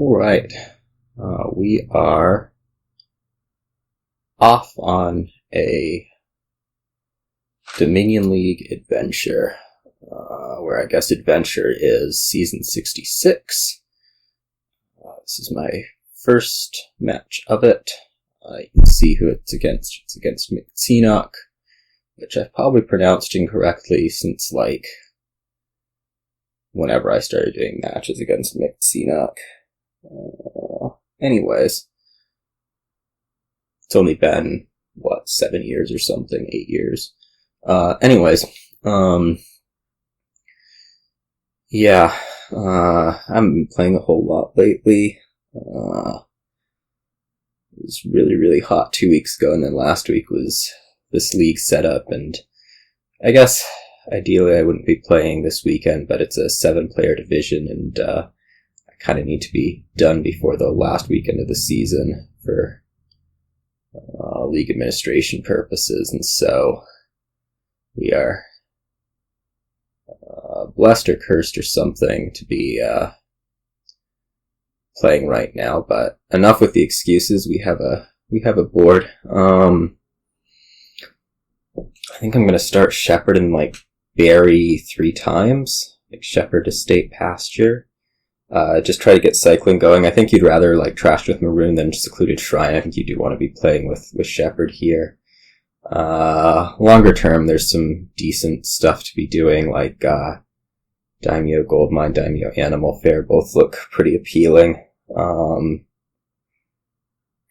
Alright, we are off on a Dominion League adventure, where I guess adventure is Season 66. This is my first match of it. You can see who it's against. It's against Mic Qsenoch, which I've probably pronounced incorrectly since, whenever I started doing matches against Mic Qsenoch. Anyways, it's only been, 7 years or something, 8 years. Yeah, I haven't been playing a whole lot lately. It was really hot 2 weeks ago, and then last week was this league setup, and I guess ideally I wouldn't be playing this weekend, but it's a 7-player division, and kind of need to be done before the last weekend of the season for league administration purposes, and so we are blessed or cursed or something to be playing right now. But enough with the excuses. We have a board. I think I'm going to start Shepherd and bury 3 times, Shepherd to State Pasture. Just try to get cycling going. I think you'd rather Trash with Maroon than Secluded Shrine. I think you do want to be playing with Shepherd here. Longer term, there's some decent stuff to be doing, Daimyo Goldmine, Daimyo Animal Fair, both look pretty appealing.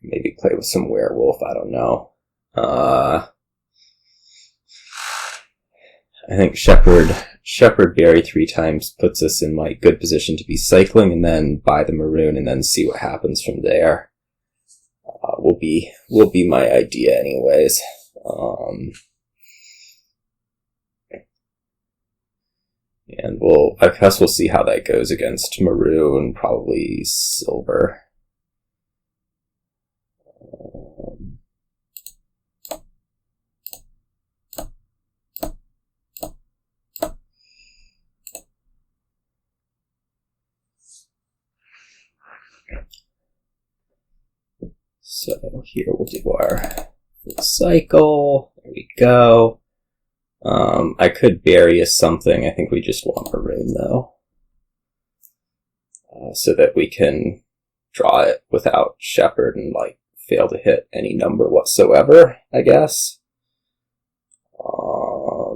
Maybe play with some Werewolf, I don't know. I think Shepherd Berry 3 times puts us in good position to be cycling, and then buy the Maroon and then see what happens from there. Will be my idea anyways. And I guess we'll see how that goes against Maroon, probably Silver. So here we'll do our cycle. There we go. I could bury something. I think we just want Maroon though, so that we can draw it without Shepherd and fail to hit any number whatsoever, I guess.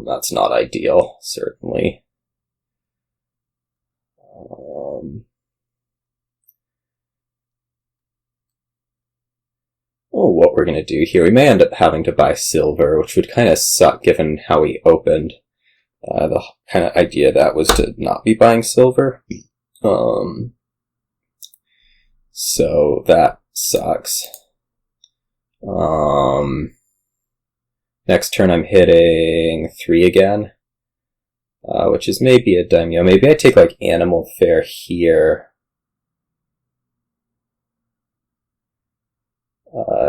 That's not ideal, certainly. What we're going to do here, we may end up having to buy Silver, which would kind of suck given how we opened. The kind of idea that was to not be buying Silver. So that sucks. Next turn I'm hitting 3 again, which is maybe a Daimyo. Maybe I take Animal Fair here.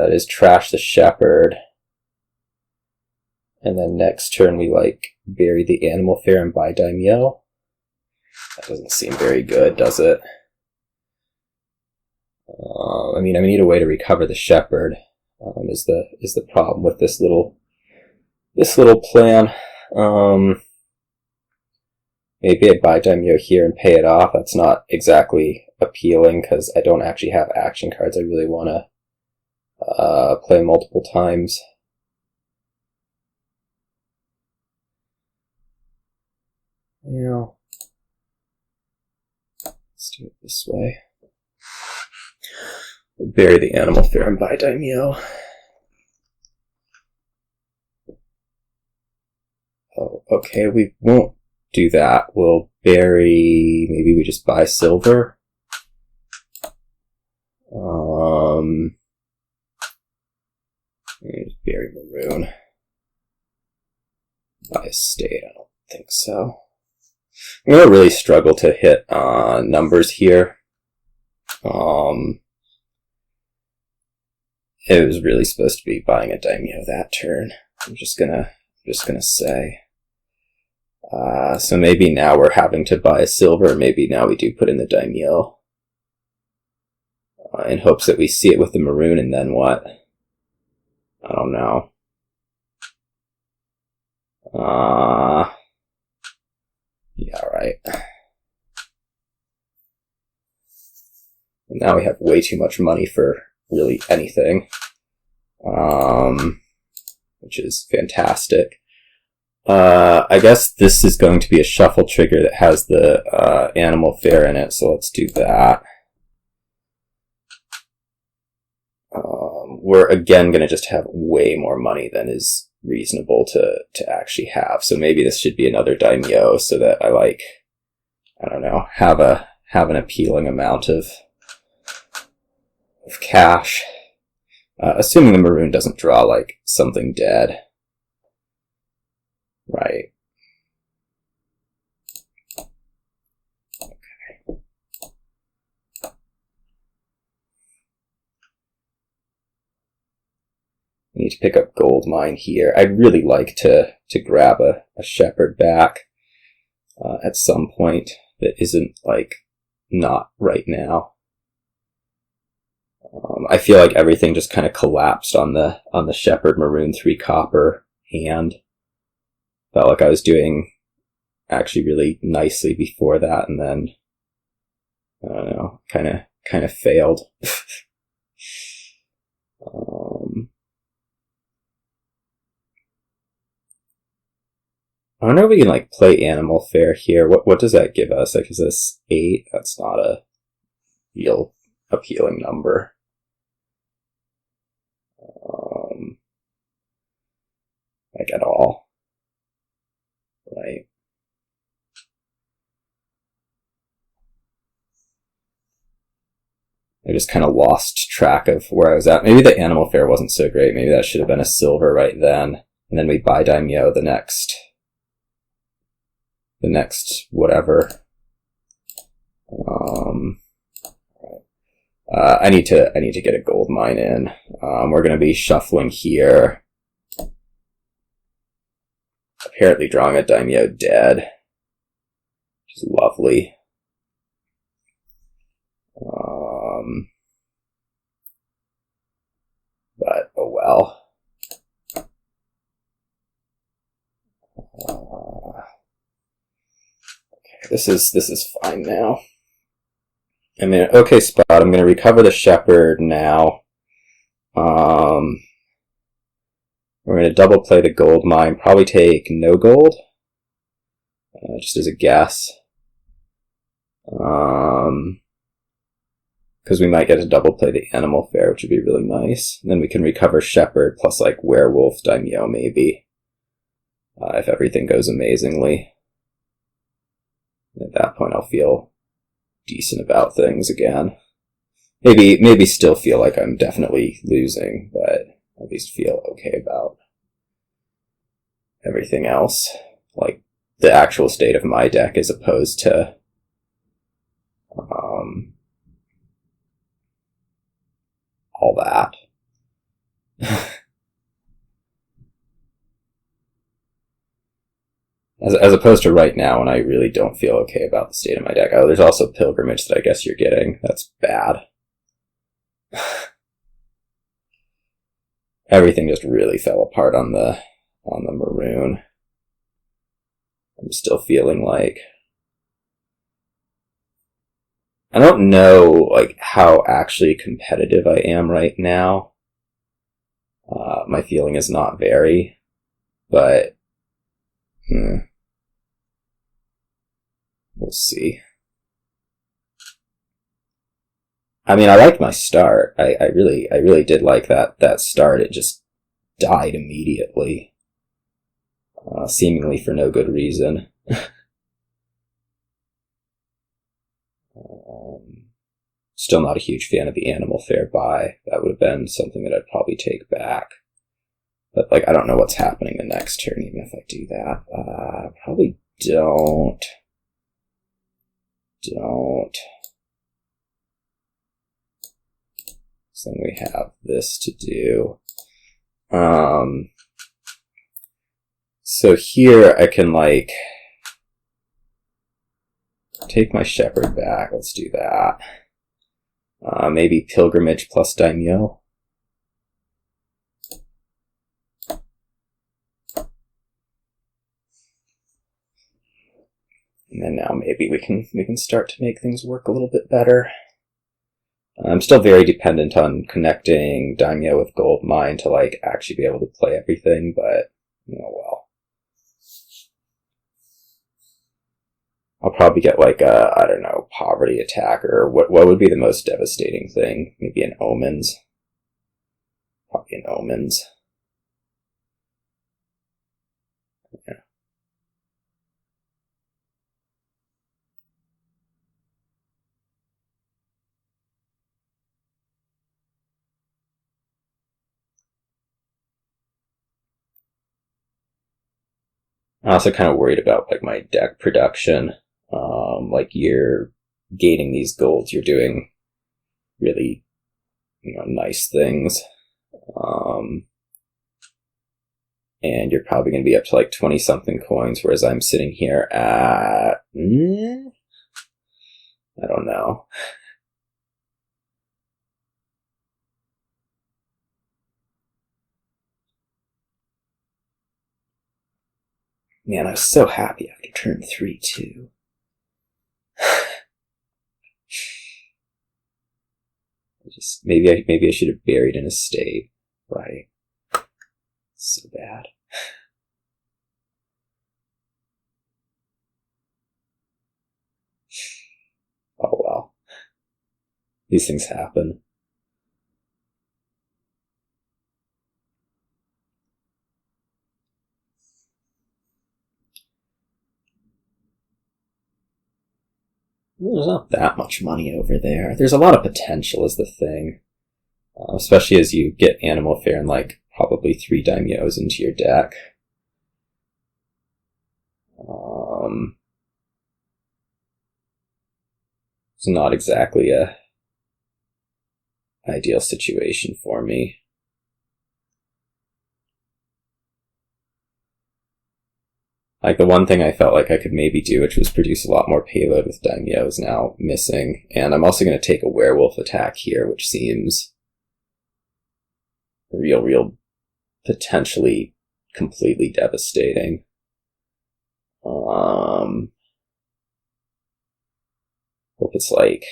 It is Trash the Shepherd. And then next turn we bury the Animal Fair and buy Daimyo. That doesn't seem very good, does it? I need a way to recover the Shepherd. Is the problem with this little plan. Maybe I buy Daimyo here and pay it off. That's not exactly appealing because I don't actually have action cards I really want to play multiple times. Let's do it this way. We'll bury the Animal Fair and buy Daimyo. Oh, okay, we won't do that. We'll bury... Maybe we just buy Silver. Just bury Maroon. Buy a State, I don't think so. I'm going to really struggle to hit numbers here. It was really supposed to be buying a Daimyo that turn. I'm just gonna say. So maybe now we're having to buy a Silver. Maybe now we do put in the Daimyo. in hopes that we see it with the Maroon, and then what? I don't know. Yeah, right. And now we have way too much money for really anything, which is fantastic. I guess this is going to be a shuffle trigger that has the animal fare in it, so let's do that. We're again going to just have way more money than is reasonable to actually have, so maybe this should be another Daimyo so that I don't know, have an appealing amount of cash. Assuming the Maroon doesn't draw like something dead. Right. Okay. I need to pick up gold mine here. I'd really like to grab a shepherd back at some point that isn't like not right now. I feel like everything just kind of collapsed on the shepherd Maroon 3 copper hand. Felt like I was doing actually really nicely before that, and then I don't know, kind of failed. I wonder if we can like play animal fare here. What does that give us? Like, is this 8? That's not a real appealing number. Like at all. Right. I just kind of lost track of where I was at. Maybe the animal fare wasn't so great. Maybe that should have been a silver right then. And then we buy Daimyo the next whatever. I need to get a gold mine in. We're going to be shuffling here. Apparently drawing a Daimyo dead, which is lovely. But oh well. Okay, this is fine now. I'm in an okay spot. I'm going to recover the shepherd now. We're going to double play the gold mine. Probably take no gold, just as a guess. Because we might get to double play the animal fare, which would be really nice. And then we can recover shepherd plus like werewolf Daimyo maybe, if everything goes amazingly. And at that point, I'll feel decent about things again. Maybe still feel like I'm definitely losing, but at least feel okay about everything else, like the actual state of my deck as opposed to all that. As opposed to right now when I really don't feel okay about the state of my deck. Oh, there's also Pilgrimage that I guess you're getting. That's bad. Everything just really fell apart on the Maroon. I'm still feeling like I don't know like how actually competitive I am right now. My feeling is not very, but we'll see. I mean, I liked my start. I really did like that start. It just died immediately, seemingly for no good reason. Still not a huge fan of the animal fare buy. That would have been something that I'd probably take back. But like, I don't know what's happening the next turn, even if I do that. Probably don't. So then we have this to do. So here I can like take my shepherd back. Let's do that. Maybe Pilgrimage plus Daimyo. And then now maybe we can start to make things work a little bit better. I'm still very dependent on connecting Daimyo with Gold Mine to like actually be able to play everything, but well. I'll probably get like a, I don't know, Poverty Attacker. What would be the most devastating thing? Maybe an Omens. Probably an Omens. Yeah. I'm also kind of worried about like my deck production. Like you're gaining these golds, you're doing really, nice things. And you're probably going to be up to like 20 something coins, whereas I'm sitting here at, I don't know. Man, I was so happy after turn 3 too. Maybe I should have buried an estate, right? So bad. Oh well. These things happen. There's not that much money over there. There's a lot of potential is the thing. Especially as you get Animal Fair and like probably 3 Daimyos into your deck. It's not exactly a ideal situation for me. Like the one thing I felt like I could maybe do, which was produce a lot more payload with Daimyo, is now missing. And I'm also going to take a Werewolf attack here, which seems real potentially completely devastating. Hope it's like,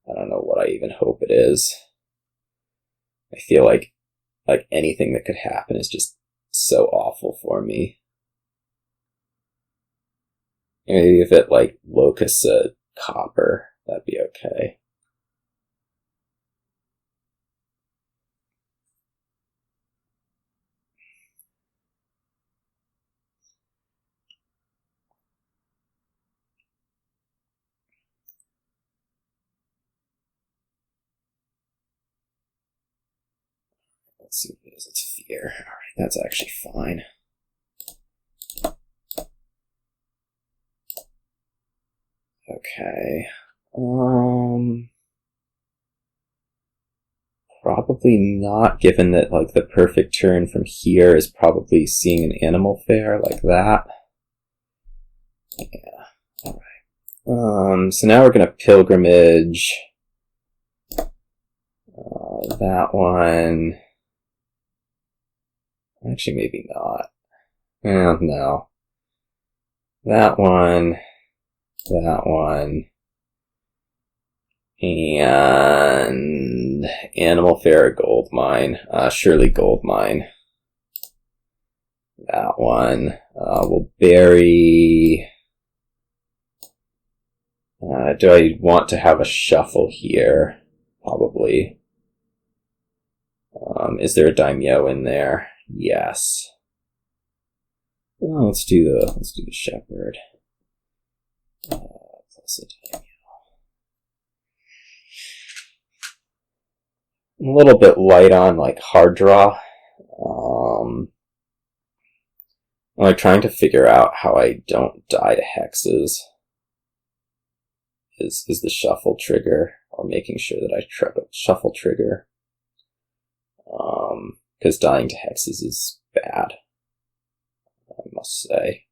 I don't know what I even hope it is. I feel like anything that could happen is just so awful for me. Maybe if it like locusts a copper, that'd be okay. Let's see what it is. It's fear. Alright, that's actually fine. Okay. Probably not, given that like the perfect turn from here is probably seeing an Animal Fair like that. Yeah. Alright. So now we're gonna Pilgrimage. That one. Actually, maybe not. No. That one. That one. And Animal Fair Gold Mine. Surely Gold Mine. That one. We'll bury... do I want to have a shuffle here? Probably. Is there a Daimyo in there? Yes. Well, let's do the Shepherd. Plus a Daimyo. A little bit light on like hard draw. I'm like trying to figure out how I don't die to hexes. Is the shuffle trigger, or making sure that I shuffle trigger. Because dying to hexes is bad, I must say.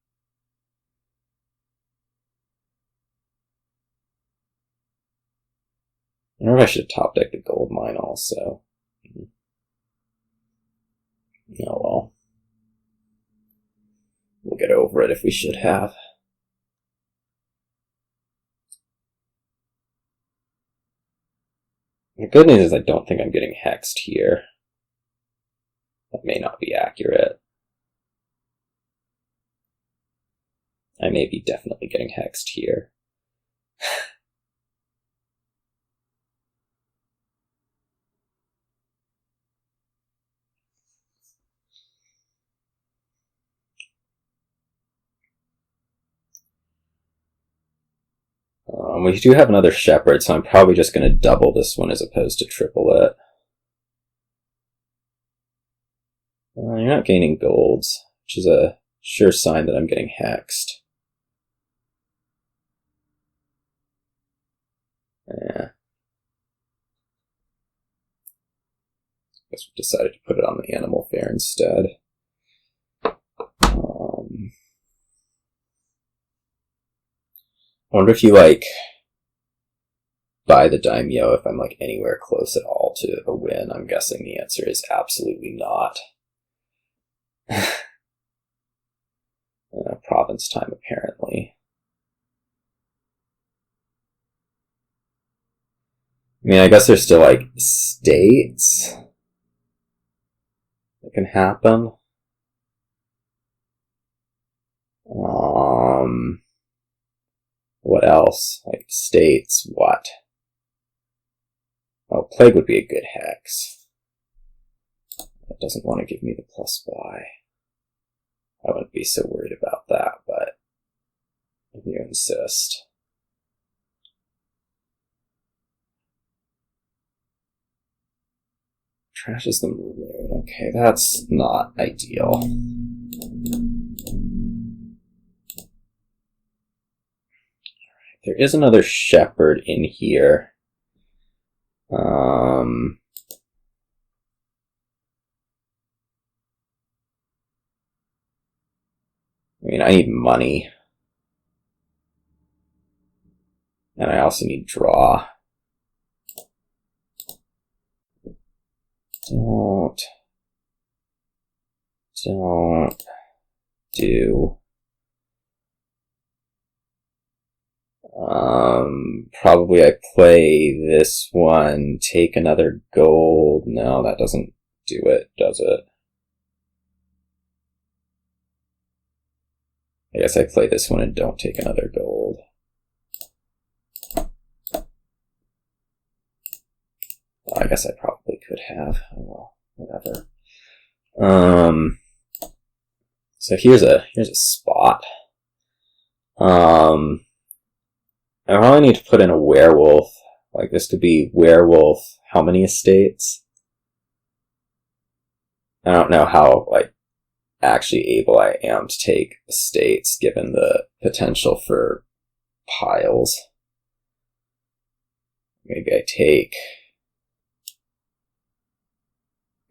wonder if I should top deck the gold mine also. Oh well. We'll get over it if we should have. The good news is I don't think I'm getting hexed here. That may not be accurate. I may be definitely getting hexed here. We do have another shepherd, so I'm probably just going to double this one as opposed to triple it. You're not gaining golds, which is a sure sign that I'm getting hexed. Yeah. Guess we decided to put it on the animal fair instead. I wonder if you, like, buy the Daimyo if I'm, like, anywhere close at all to a win. I'm guessing the answer is absolutely not. Province time, apparently. I mean, I guess there's still, like, states that can happen. What else? Like, states, what? Oh, plague would be a good hex. That doesn't want to give me the plus Y. I wouldn't be so worried about that, but if you insist. Trashes the Maroon. Okay, that's not ideal. There is another shepherd in here. I mean, I need money. And I also need draw. Don't do. Probably I play this one, take another gold. No, that doesn't do it, does it? I guess I play this one and don't take another gold. I guess I probably could have. Oh well, whatever. So here's a spot. I probably need to put in a werewolf. Like, this could be werewolf. How many estates? I don't know how, like, actually able I am to take estates, given the potential for piles. Maybe I take...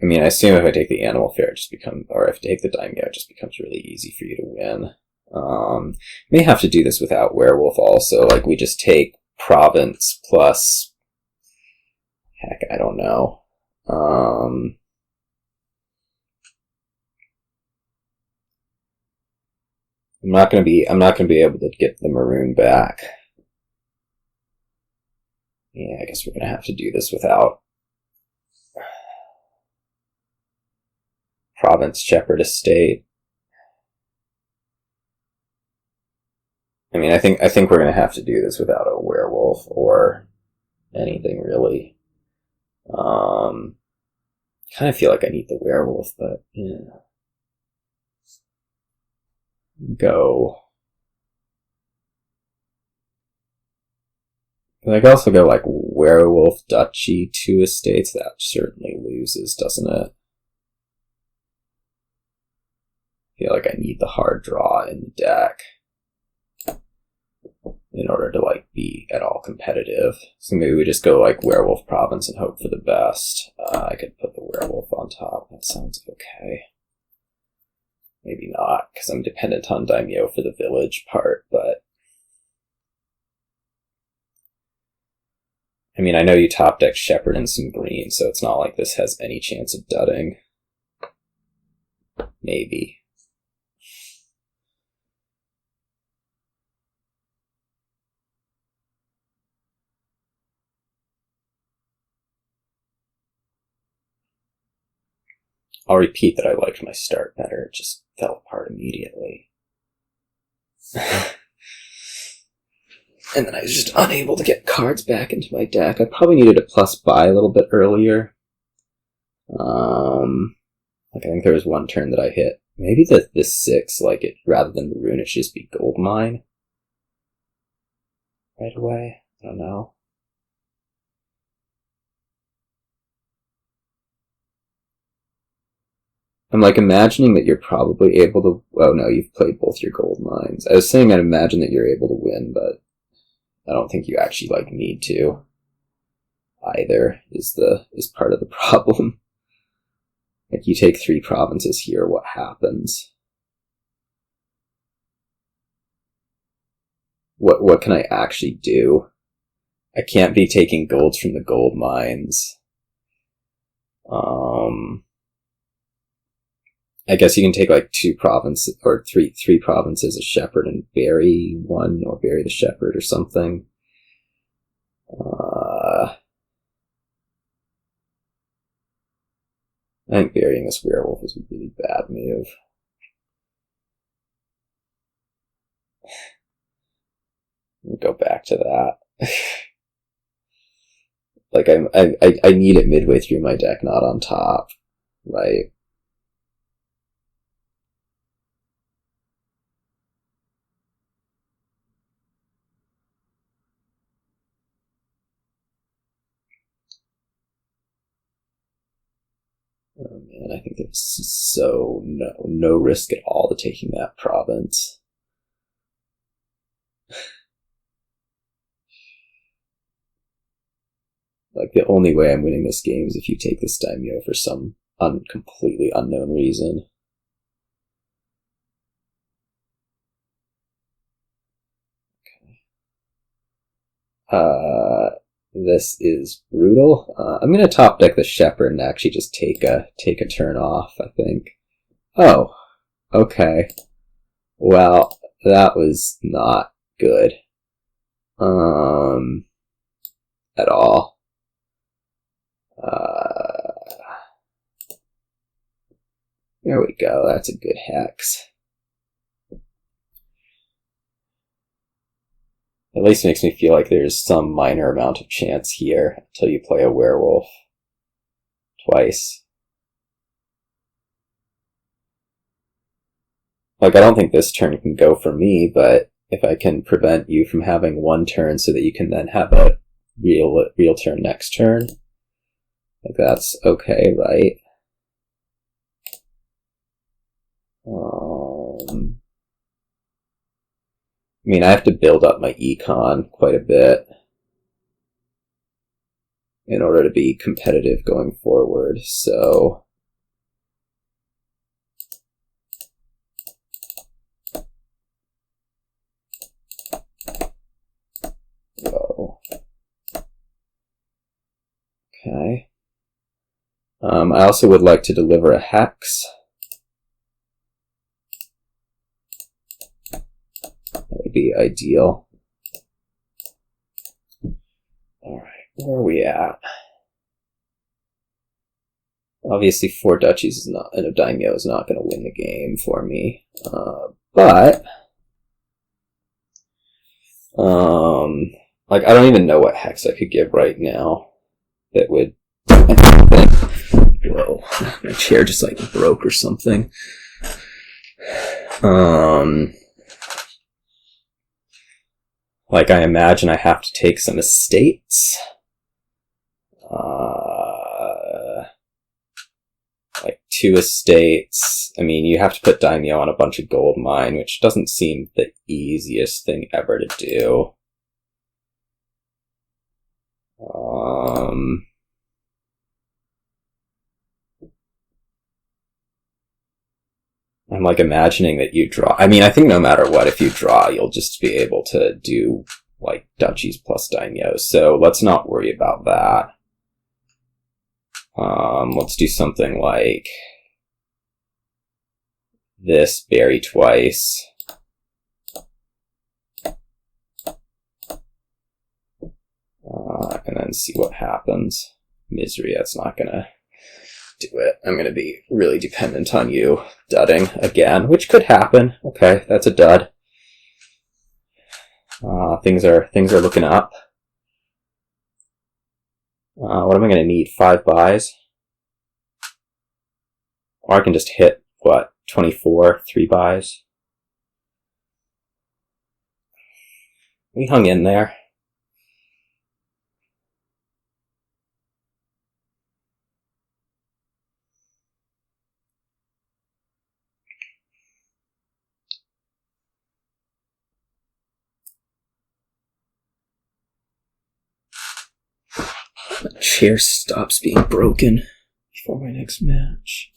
I mean, I assume if I take the animal fair, it just becomes... Or if I take the Daimyo, it just becomes really easy for you to win. May have to do this without werewolf also. Like, we just take province plus... Heck, I don't know. I'm not gonna be able to get the Maroon back. Yeah, I guess we're gonna have to do this without province shepherd estate. I mean, I think we're gonna have to do this without a werewolf or anything really. Kind of feel like I need the werewolf, but yeah. Go. I could also go like werewolf duchy 2 estates. That certainly loses, doesn't it? I feel like I need the hard draw in the deck in order to like be at all competitive. So maybe we just go like werewolf province and hope for the best. I could put the werewolf on top. That sounds okay. Maybe not, because I'm dependent on Daimyo for the village part, but I mean, I know you top deck Shepherd and some green, so it's not like this has any chance of dudding. Maybe. I'll repeat that I liked my start better. It just fell apart immediately. And then I was just unable to get cards back into my deck. I probably needed a plus buy a little bit earlier. Like I think there was one turn that I hit. Maybe the 6, like it rather than Maroon, it should just be Gold Mine. Right away. I don't know. I'm like imagining that you're probably able to. Oh no, you've played both your gold mines. I was saying I'd imagine that you're able to win, but I don't think you actually like need to. Either is part of the problem. Like you take 3 provinces here, what happens? What can I actually do? I can't be taking golds from the gold mines. I guess you can take like 2 provinces or three provinces, a shepherd, and bury one or bury the shepherd or something. I think burying this werewolf is a really bad move. Let me go back to that. Like I need it midway through my deck, not on top. Right? Oh man, I think there's so no risk at all to taking that province. Like the only way I'm winning this game is if you take this Daimyo for some completely unknown reason. Okay. This is brutal. I'm gonna top deck the shepherd and actually just take a turn off, I think. Oh, okay. Well, that was not good. At all. There we go. That's a good hex. At least makes me feel like there's some minor amount of chance here until you play a werewolf twice. Like, I don't think this turn can go for me, but if I can prevent you from having one turn so that you can then have a real turn next turn, like that's okay, right? I mean, I have to build up my econ quite a bit in order to be competitive going forward, so... Whoa. Okay. I also would like to deliver a hex. That would be ideal. Alright, where are we at? Obviously 4 duchies is not, and a Daimyo is not going to win the game for me. But like, I don't even know what hex I could give right now that would... Whoa, my chair just like broke or something. Like, I imagine I have to take some estates. Like 2 estates. I mean, you have to put Daimyo on a bunch of gold mine, which doesn't seem the easiest thing ever to do. I'm like imagining that you draw. I mean, I think no matter what, if you draw, you'll just be able to do like duchies plus daimyos, so let's not worry about that. Let's do something like this, bury twice. And then see what happens. Misery, that's not gonna do it. I'm gonna be really dependent on you dudding again, which could happen. Okay, that's a dud. Things are looking up. What am I gonna need? 5 buys? Or I can just hit, what, 24, 3 buys? We hung in there. The chair stops being broken before my next match.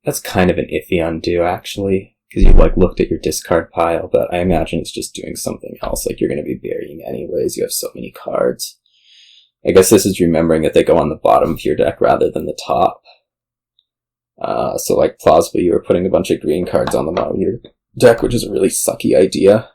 That's kind of an iffy undo, actually, because you like looked at your discard pile, but I imagine it's just doing something else, like you're going to be burying anyways. You have so many cards. I guess this is remembering that they go on the bottom of your deck rather than the top. So like plausibly you were putting a bunch of green cards on the bottom of your deck, which is a really sucky idea.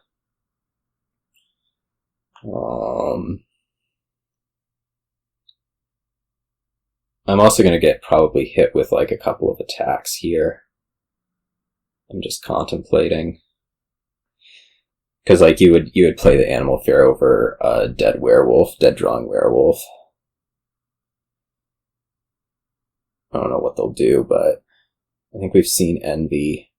I'm also going to get probably hit with like a couple of attacks here. I'm just contemplating. Because like you would play the Animal Fair over a dead werewolf, dead drawing werewolf. I don't know what they'll do, but I think we've seen envy.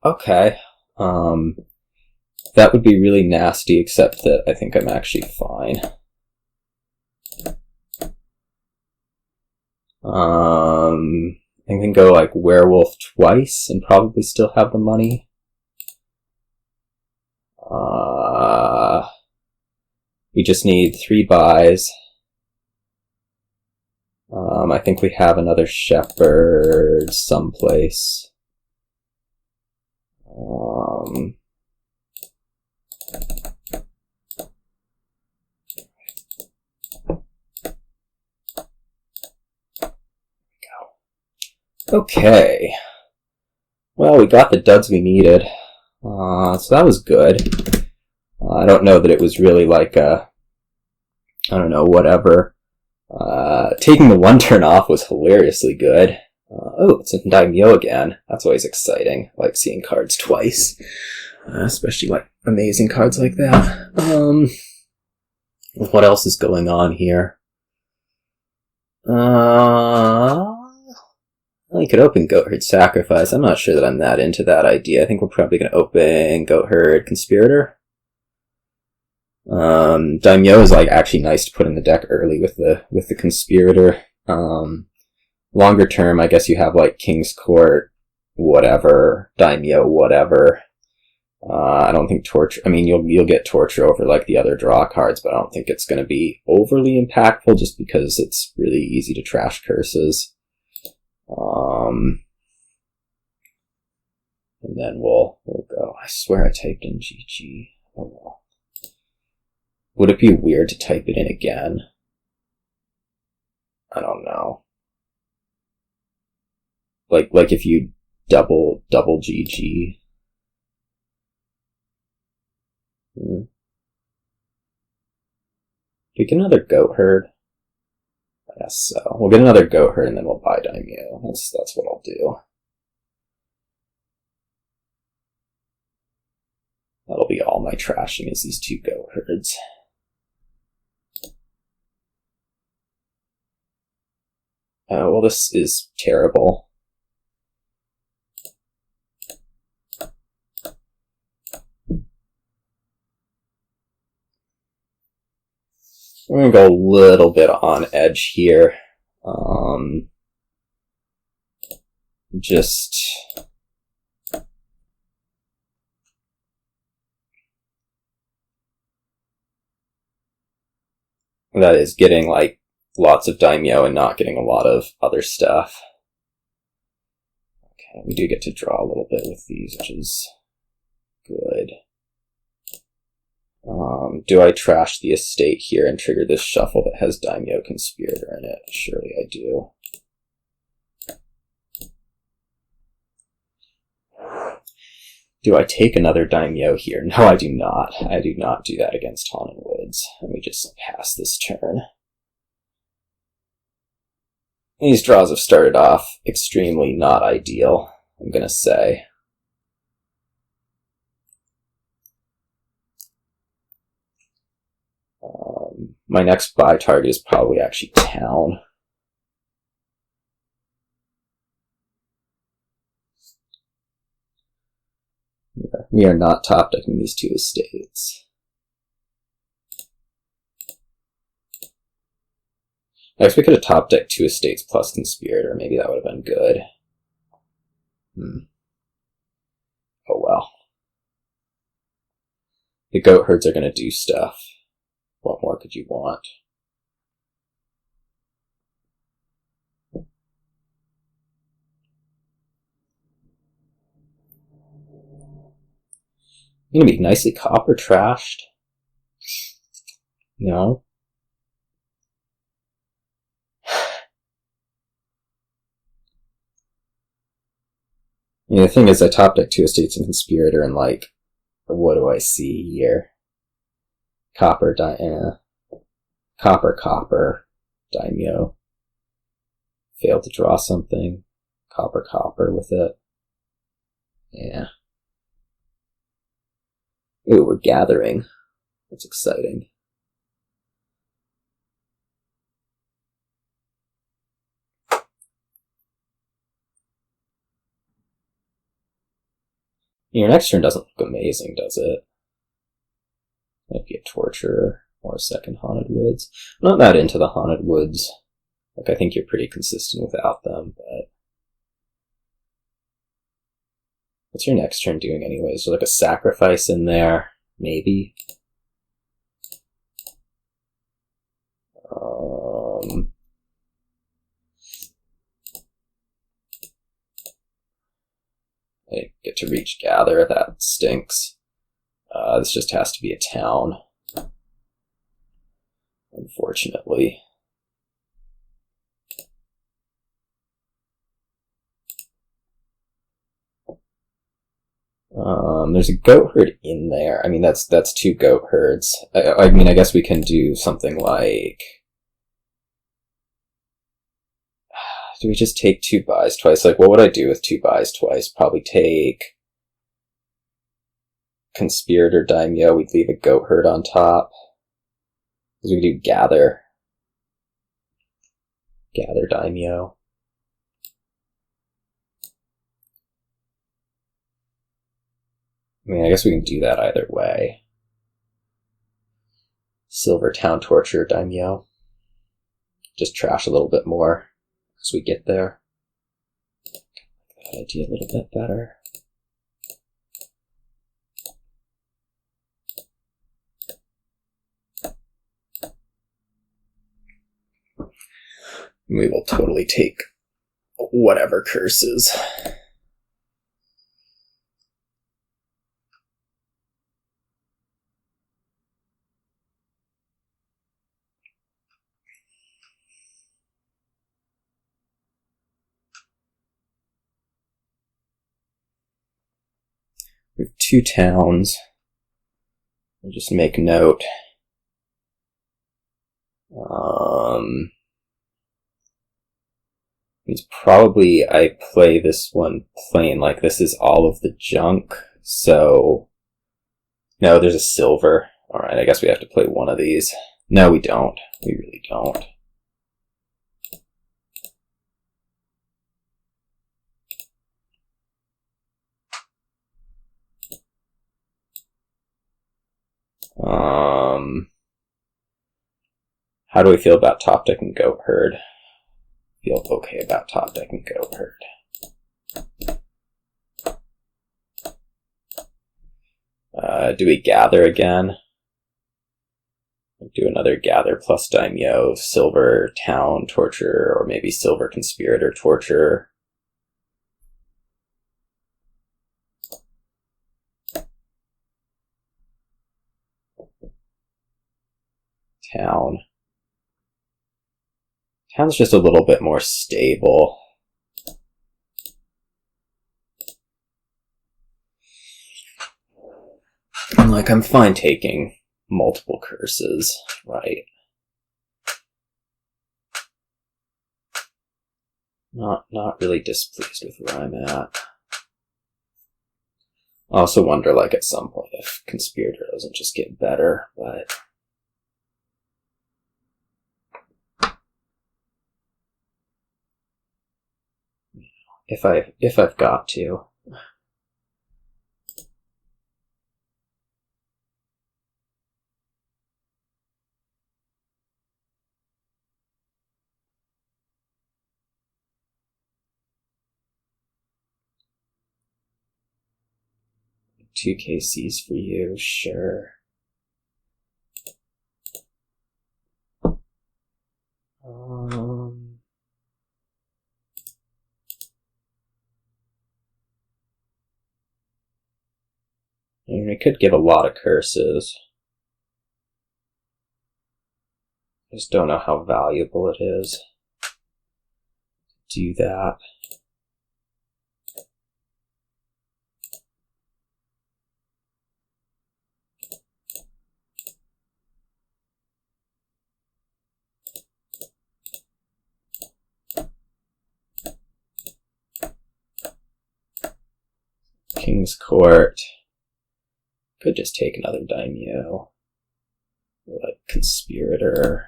Okay. That would be really nasty, except that I think I'm actually fine. I can go like werewolf twice and probably still have the money. We just need 3 buys. I think we have another shepherd someplace. Okay. Well, we got the duds we needed. So that was good. I don't know that it was really like a... I don't know, whatever. Taking the 1 turn off was hilariously good. Oh, it's in Daimyo again. That's always exciting. I like seeing cards twice. Especially like amazing cards like that. What else is going on here? I could open Goatherd Sacrifice. I'm not sure that I'm that into that idea. I think we're probably going to open Goatherd Conspirator. Daimyo is like actually nice to put in the deck early with the Conspirator. Longer term, I guess you have like King's Court, whatever, Daimyo, whatever. I don't think Torture... I mean, you'll get Torture over like the other draw cards, but I don't think it's going to be overly impactful just because it's really easy to trash curses. And then we'll go. I swear I typed in GG. Oh well. Would it be weird to type it in again? I don't know. Like if you double GG. Do we get another Goatherd? I guess so. We'll get another Goatherd and then we'll buy Daimyo. That's what I'll do. That'll be all my trashing is these 2 Goatherds. Oh, well, this is terrible. We're going to go a little bit on edge here. That is getting like lots of Daimyo and not getting a lot of other stuff. Okay, we do get to draw a little bit with these, which is Do I trash the estate here and trigger this shuffle that has Daimyo Conspirator in it? Surely I do. Do I take another Daimyo here? No, I do not. I do not do that against Haunted Woods. Let me just pass this turn. These draws have started off extremely not ideal, I'm gonna say. My next buy target is probably actually Town. We are not top decking these two estates. Next, we could have top decked two estates plus Conspirator. Maybe that would have been good. Oh well. The Goatherds are going to do stuff. What more could you want? You're gonna be nicely copper trashed. No. The thing is, I top deck two estates and Conspirator, and like, what do I see here? Copper, copper, Daimyo. Failed to draw something. Copper with it. Yeah. Ooh, we're gathering. That's exciting. Your next turn doesn't look amazing, does it? Might be a Torturer or a second Haunted Woods. I'm not that into the Haunted Woods. Like, I think you're pretty consistent without them, but... What's your next turn doing anyway? Is there like a sacrifice in there? Maybe? I get to reach Gather, that stinks. This just has to be a Town. Unfortunately. There's a Goatherd in there. I mean, that's two Goatherds. I mean, I guess we can do something like... Do we just take two buys twice? Like, what would I do with two buys twice? Probably take Conspirator, Daimyo. We'd leave a Goatherd on top. Because we could do Gather. Gather, Daimyo. I mean, I guess we can do that either way. Silver Town, Torture, Daimyo. Just trash a little bit more as we get there. That idea a little bit better. We will totally take whatever curses. We have two towns. I'll just make note. It's probably, I play this one plain, like this is all of the junk, so... No, there's a silver. Alright, I guess we have to play one of these. No, we don't. We really don't. How do we feel about top deck and Goatherd? Feel okay about top deck and Goatherd. Do we Gather again? Do another Gather plus Daimyo, Silver Town Torture, or maybe Silver Conspirator Torture. Town. Town's just a little bit more stable. And like, I'm fine taking multiple curses, right? Not really displeased with where I'm at. I also wonder, like, at some point if Conspirator doesn't just get better, but... If I've got to. Two KCs for you, sure. I mean, we could give a lot of curses. I just don't know how valuable it is to do that. King's Court. Could just take another Daimyo. Or like Conspirator.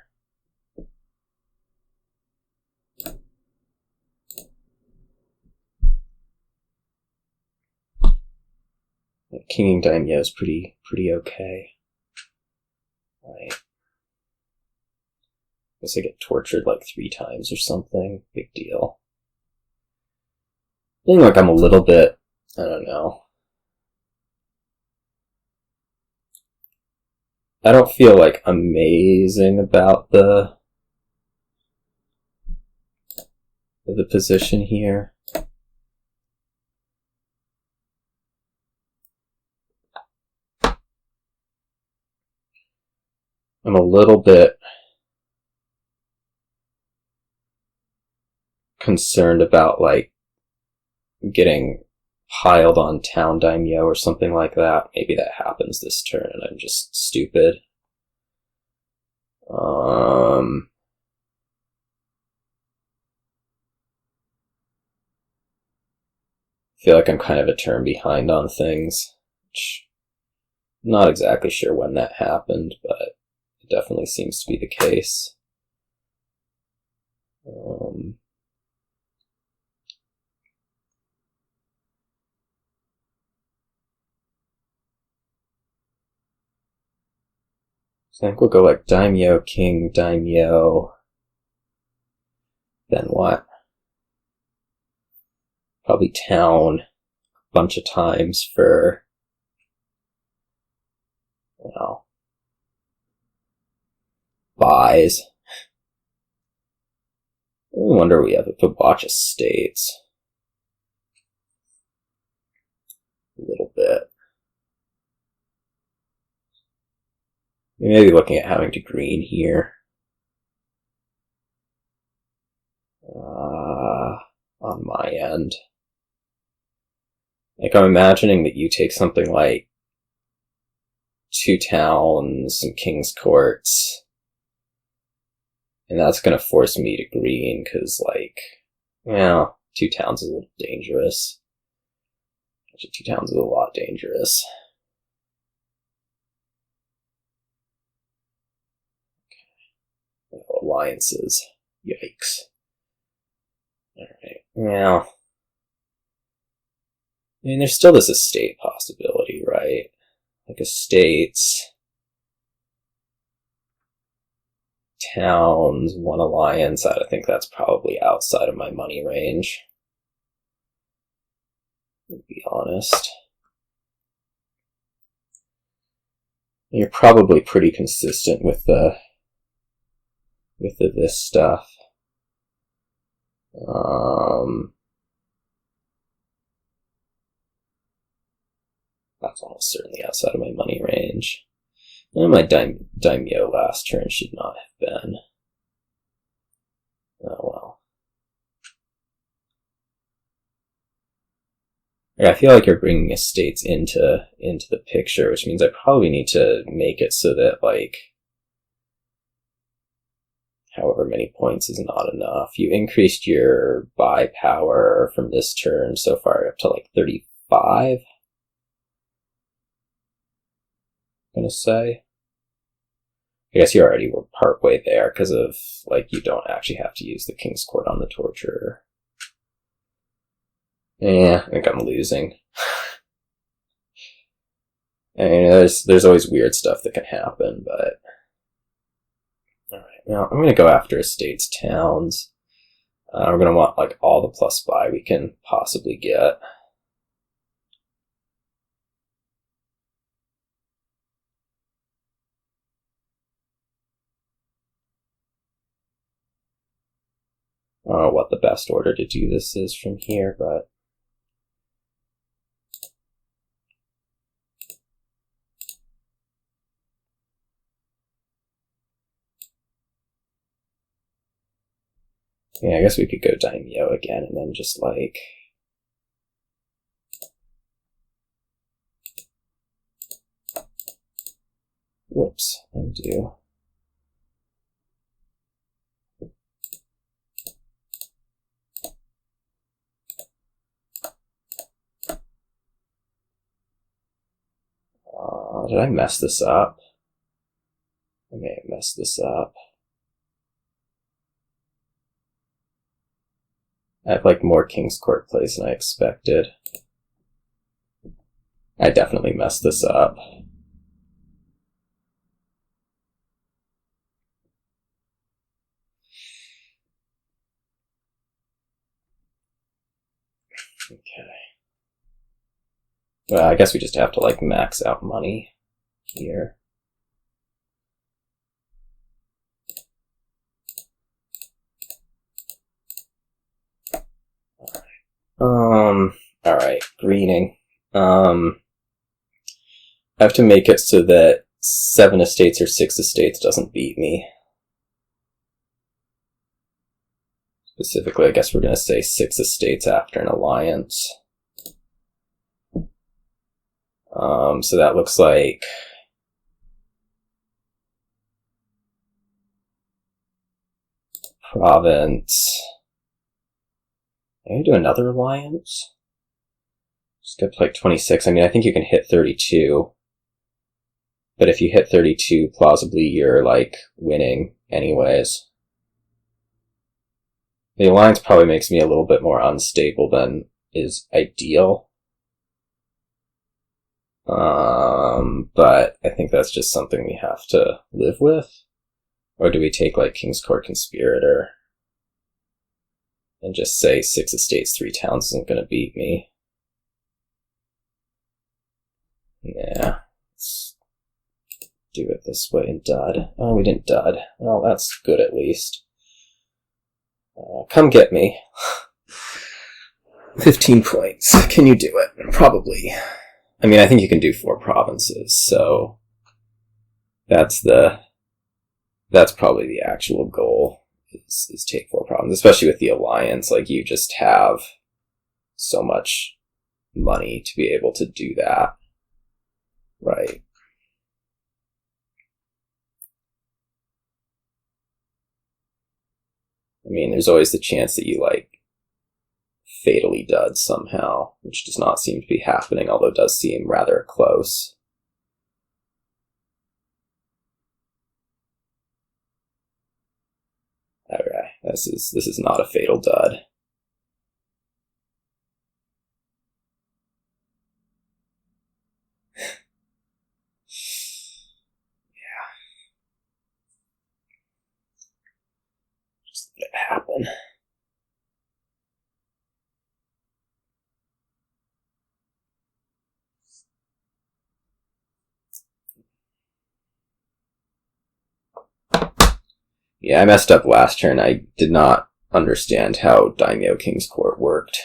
King and Daimyo is pretty okay. Right. Guess I get tortured like 3 times or something. Big deal. I think like I'm a little bit, I don't know. I don't feel like amazing about the position here. I'm a little bit concerned about like getting piled on town Daimyo or something like that. Maybe that happens this turn and I'm just stupid. I feel like I'm kind of a turn behind on things. Which I'm not exactly sure when that happened, but it definitely seems to be the case. So I think we'll go like Daimyo, King, Daimyo. Then what? Probably town a bunch of times for, well, buys. I wonder we have a bunch of states. A little bit. We may be looking at having to green here. On my end. Like, I'm imagining that you take something like 2 towns and King's Courts, and that's gonna force me to green, because, like, well, 2 towns is a little dangerous. Actually, 2 towns is a lot dangerous. Okay. Alliances. Yikes. Alright, well, I mean, there's still this estate possibility, right? Like estates, towns, 1 alliance. I think that's probably outside of my money range, to be honest. You're probably pretty consistent with this stuff. That's almost certainly outside of my money range. And my Daimyo last turn should not have been. Oh well. I feel like you're bringing estates into the picture, which means I probably need to make it so that, like, however many points is not enough. You increased your buy power from this turn so far up to, like, 35. I'm gonna say. I guess you already were partway there because of, like, you don't actually have to use the King's Court on the Torturer. Yeah, I think I'm losing. I mean, there's always weird stuff that can happen, but... Alright, now I'm gonna go after estates, towns. We're gonna want, like, all the plus buy we can possibly get. I don't know what the best order to do this is from here, but... Yeah, I guess we could go Daimyo again and then just, like... Whoops, undo. Did I mess this up? I may have messed this up. I have, like, more King's Court plays than I expected. I definitely messed this up. Okay. Well, I guess we just have to, like, max out money here. Alright, greening. I have to make it so that 7 estates or 6 estates doesn't beat me. Specifically, I guess we're gonna say 6 estates after an alliance. So that looks like... Province... Maybe do another alliance? Just get to, like, 26. I mean, I think you can hit 32. But if you hit 32, plausibly you're, like, winning anyways. The alliance probably makes me a little bit more unstable than is ideal. But I think that's just something we have to live with. Or do we take, like, King's Court Conspirator and just say 6 estates, 3 towns isn't going to beat me? Yeah, let's do it this way and dud. Oh, we didn't dud. Well, that's good at least. Come get me. 15 points. Can you do it? Probably. I mean, I think you can do 4 provinces, so that's probably the actual goal, is take 4 provinces, especially with the alliance. Like, you just have so much money to be able to do that. Right. I mean, there's always the chance that you, like, fatally dud somehow, which does not seem to be happening, although it does seem rather close. Okay, this is not a fatal dud. Yeah. Just let it happen. Yeah, I messed up last turn. I did not understand how Daimyo King's Court worked.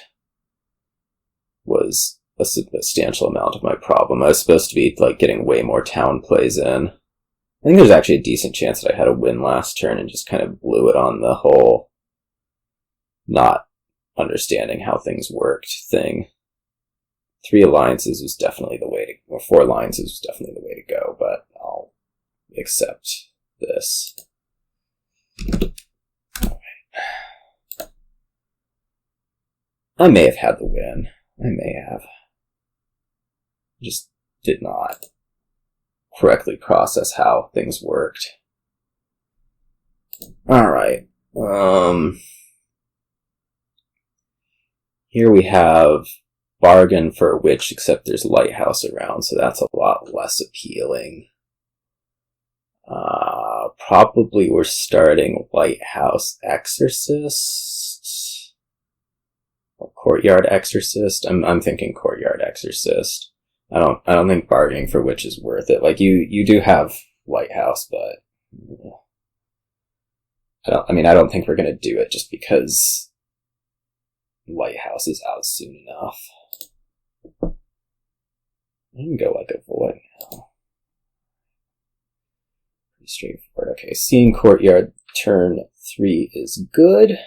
Was a substantial amount of my problem. I was supposed to be, like, getting way more town plays in. I think there's actually a decent chance that I had a win last turn and just kind of blew it on the whole not understanding how things worked thing. 3 alliances was definitely the way to, or 4 alliances was definitely the way to go, but I'll accept this. Alright. I may have had the win. I may have. Just did not correctly process how things worked. Alright. Here we have bargain for a witch, except there's Lighthouse around, so that's a lot less appealing. Probably we're starting Lighthouse Exorcist. Or Courtyard Exorcist. I'm thinking Courtyard Exorcist. I don't think bargaining for witch is worth it. Like you do have Lighthouse, but I don't think we're gonna do it just because Lighthouse is out soon enough. I can go like a void now. Pretty straightforward. Okay, seeing Courtyard turn 3 is good.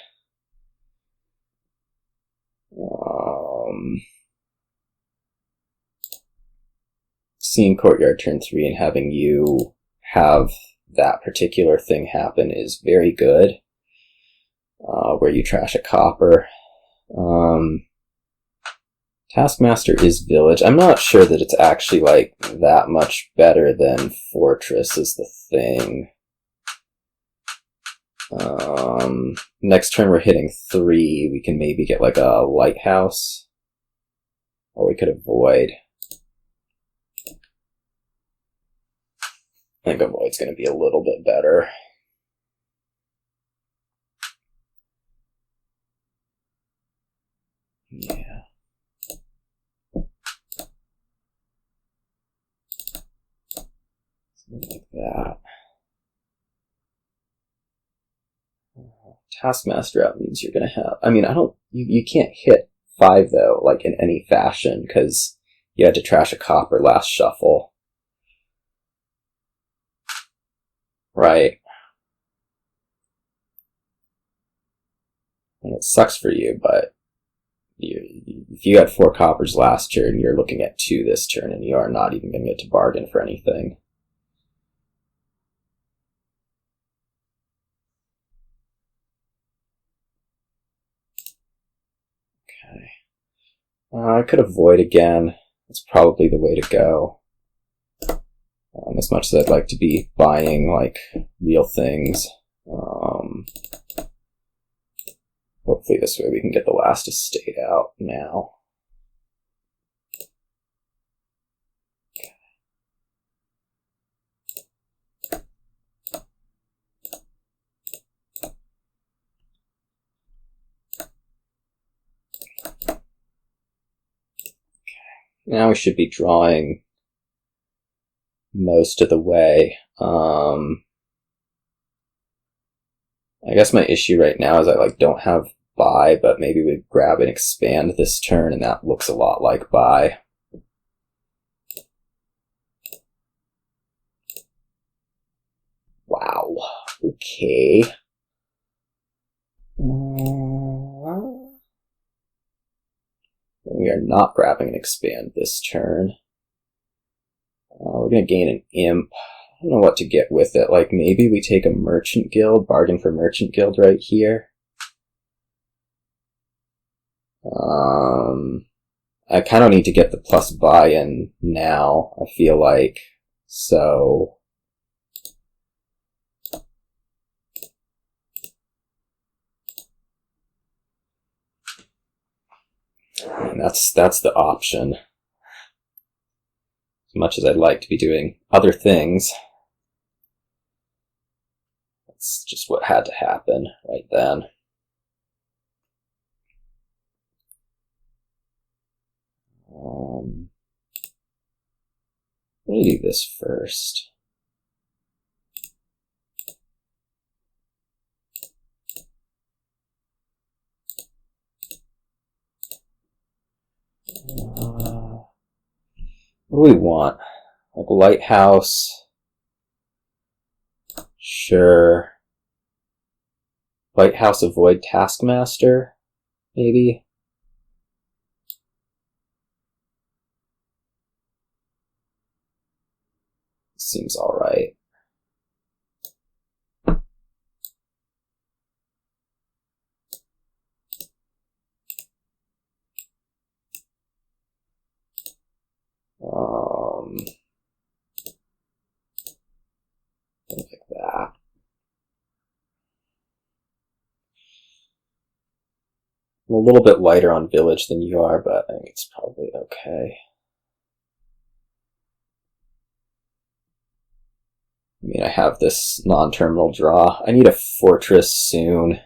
Seeing Courtyard turn 3 and having you have that particular thing happen is very good. Where you trash a copper. Taskmaster is village. I'm not sure that it's actually like that much better than fortress is the thing. Next turn we're hitting 3. We can maybe get like a lighthouse. Or we could avoid. I think avoid's going to be a little bit better. Yeah. Something like that. Taskmaster out means you're going to have... you can't hit 5 though, like in any fashion, because you had to trash a copper last shuffle. Right. And it sucks for you, but if you had 4 coppers last turn, you're looking at 2 this turn, and you are not even going to get to bargain for anything. Okay. I could avoid again. That's probably the way to go. As much as I'd like to be buying, like, real things. Hopefully this way we can get the last estate out now. Now we should be drawing most of the way. I guess my issue right now is I don't have buy, but maybe we grab and expand this turn, and that looks a lot like buy. Wow. Okay. We are not grabbing and expand this turn. We're going to gain an imp. I don't know what to get with it. Like, maybe we take a merchant guild, bargain for merchant guild right here. I kind of need to get the plus buy-in now, I feel like. So... and that's the option. As much as I'd like to be doing other things, that's just what had to happen right then. Let me do this first. What do we want? Like Lighthouse. Sure. Lighthouse avoid Taskmaster, maybe? Seems alright. Like that. I'm a little bit lighter on village than you are, but I think it's probably okay. I mean, I have this non-terminal draw. I need a fortress soon.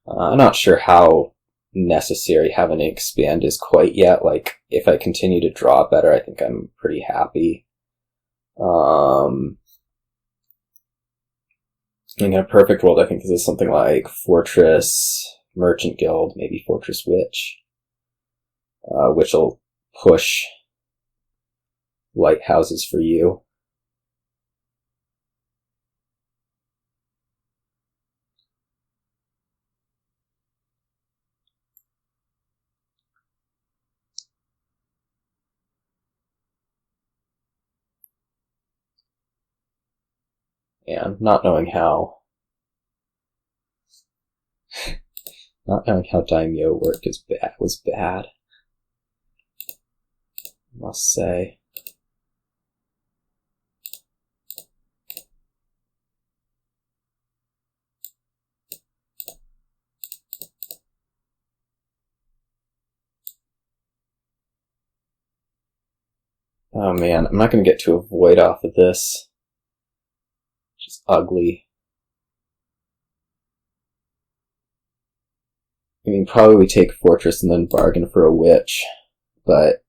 I'm not sure how necessary having an expand is quite yet. Like, if I continue to draw better, I think I'm pretty happy. In a perfect world, I think this is something like Fortress Merchant Guild, maybe Fortress Witch, which will push lighthouses for you. And not knowing how Daimyo worked was bad, I must say. Oh man, I'm not going to get to avoid off of this. It's ugly. I mean, probably take Fortress and then bargain for a Witch, but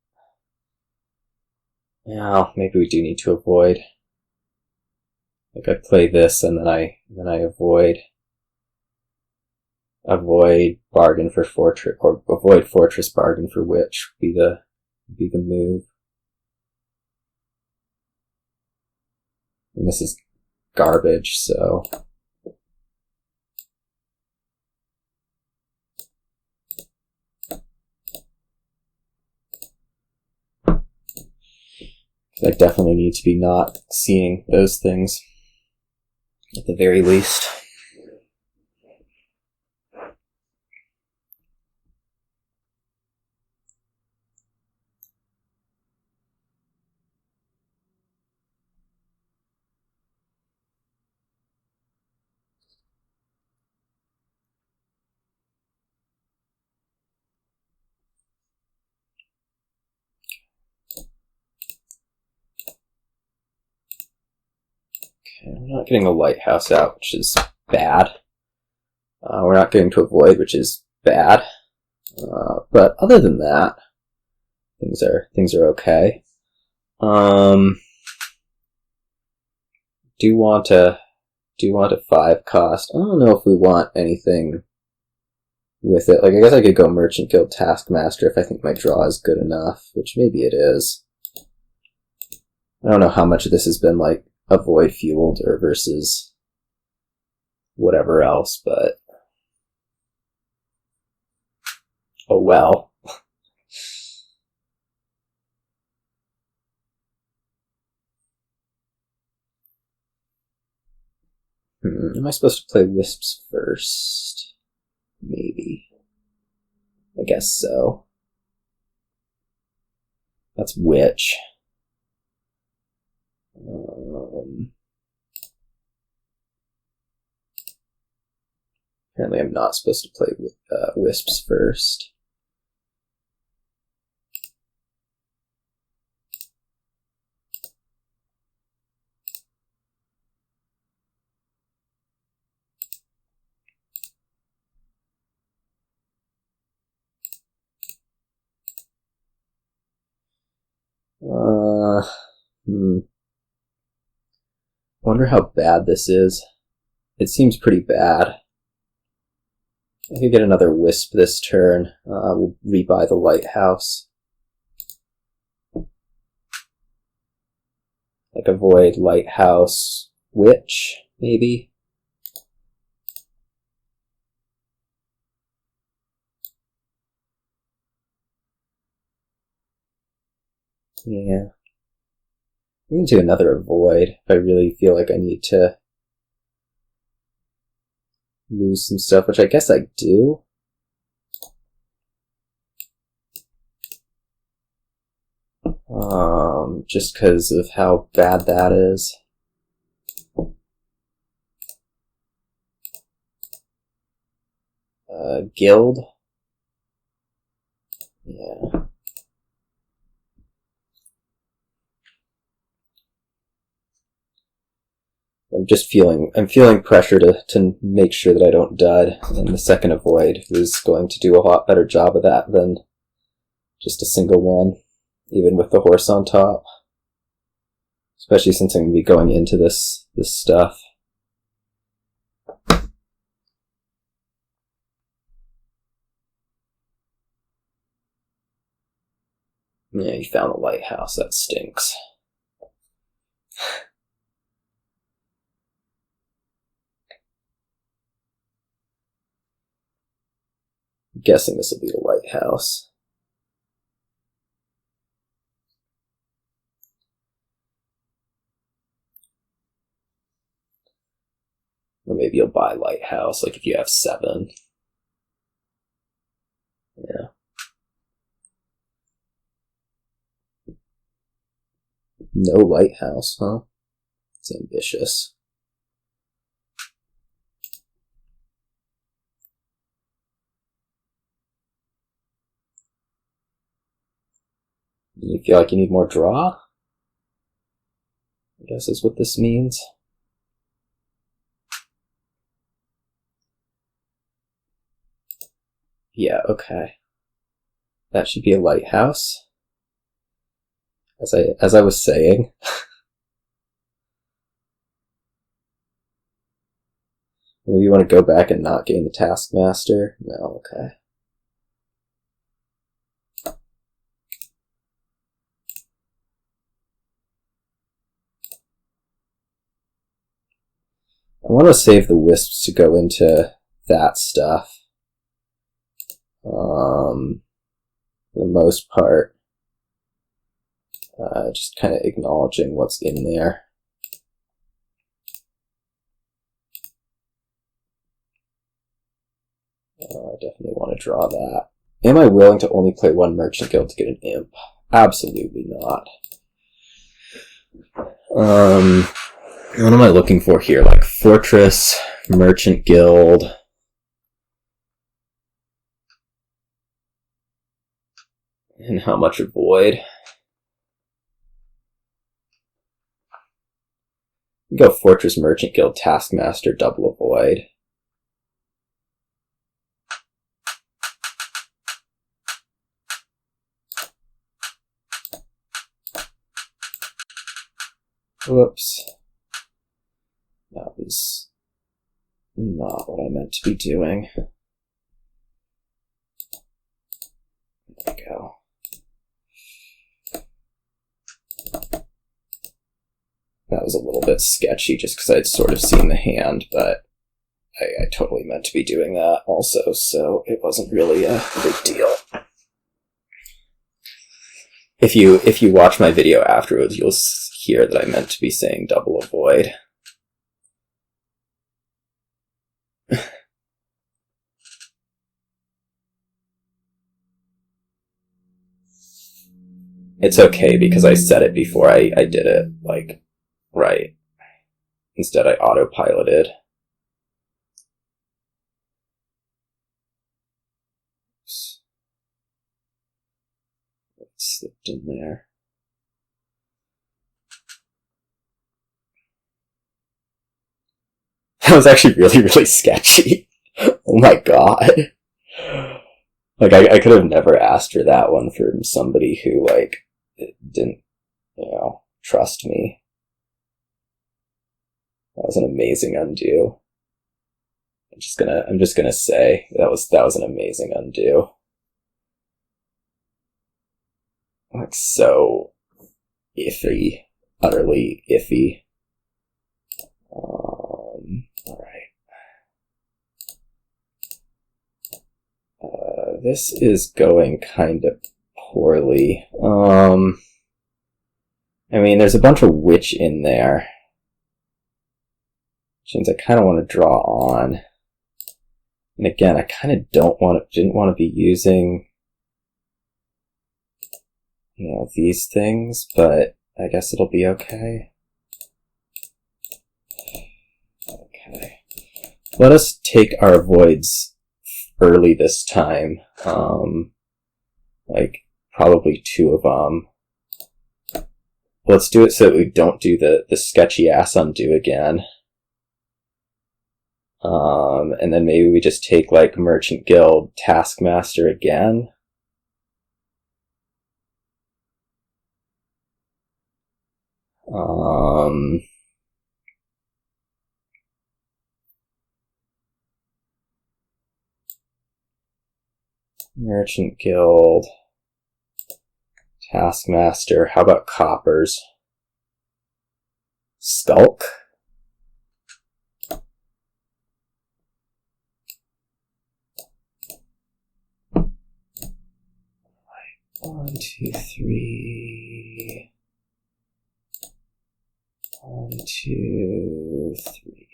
yeah, maybe we do need to avoid. Like, I play this and then I avoid bargain for Fortress, or avoid Fortress, bargain for Witch would be the move. And this is garbage, so I definitely need to be not seeing those things, at the very least. We're not getting a lighthouse out, which is bad. We're not getting to avoid, which is bad. But other than that, things are okay. Do want a 5 cost. I don't know if we want anything with it. Like, I guess I could go Merchant Guild Taskmaster if I think my draw is good enough, which maybe it is. I don't know how much of this has been like avoid fueled or versus whatever else, but oh well. Am I supposed to play Wisps first? Maybe. I guess so. That's Witch. Apparently I'm not supposed to play with Wisps first. Wonder how bad this is. It seems pretty bad. I could get another Wisp this turn. We'll rebuy the Lighthouse. Like, avoid Lighthouse, Witch, maybe? Yeah. We can do another avoid if I really feel like I need to lose some stuff, which I guess I do. Just because of how bad that is. Guild. Yeah. I'm feeling pressure to make sure that I don't dud, and the second avoid was going to do a lot better job of that than just a single one, even with the horse on top. Especially since I'm going to be going into this stuff. Yeah, you found the lighthouse. That stinks. I'm guessing this will be the lighthouse. Or maybe you'll buy lighthouse, like if you have 7. Yeah. No lighthouse, huh? It's ambitious. You feel like you need more draw? I guess is what this means. Yeah, okay. That should be a lighthouse. As I was saying. Maybe you want to go back and not gain the Taskmaster? No, okay. I want to save the wisps to go into that stuff. For the most part. Just kind of acknowledging what's in there. I definitely want to draw that. Am I willing to only play one Merchant Guild to get an imp? Absolutely not. What am I looking for here? Like Fortress, Merchant Guild. And how much avoid? Go Fortress, Merchant Guild, Taskmaster, double avoid. Whoops. That was not what I meant to be doing. There we go. That was a little bit sketchy just because I'd sort of seen the hand, but I totally meant to be doing that also, so it wasn't really a big deal. If you watch my video afterwards, you'll hear that I meant to be saying double avoid. It's okay because I said it before I did it, like, right. Instead I autopiloted. Oops. It slipped in there. That was actually really, really sketchy. Oh my god. Like, I could have never asked for that one from somebody who, like, didn't, trust me. That was an amazing undo. I'm just gonna say that was an amazing undo. Like, so iffy, utterly iffy. This is going kind of poorly. I mean, there's a bunch of witch in there. Which means I kind of want to draw on. And again, I kind of didn't want to be using, these things, but I guess it'll be okay. Okay. Let us take our voids early this time. Like, probably 2 of them. Let's do it so that we don't do the sketchy ass undo again. And then maybe we just take, like, Merchant Guild Taskmaster again. Merchant Guild Taskmaster. How about Coppers? Skulk? One, two, three. 1, 2, 3.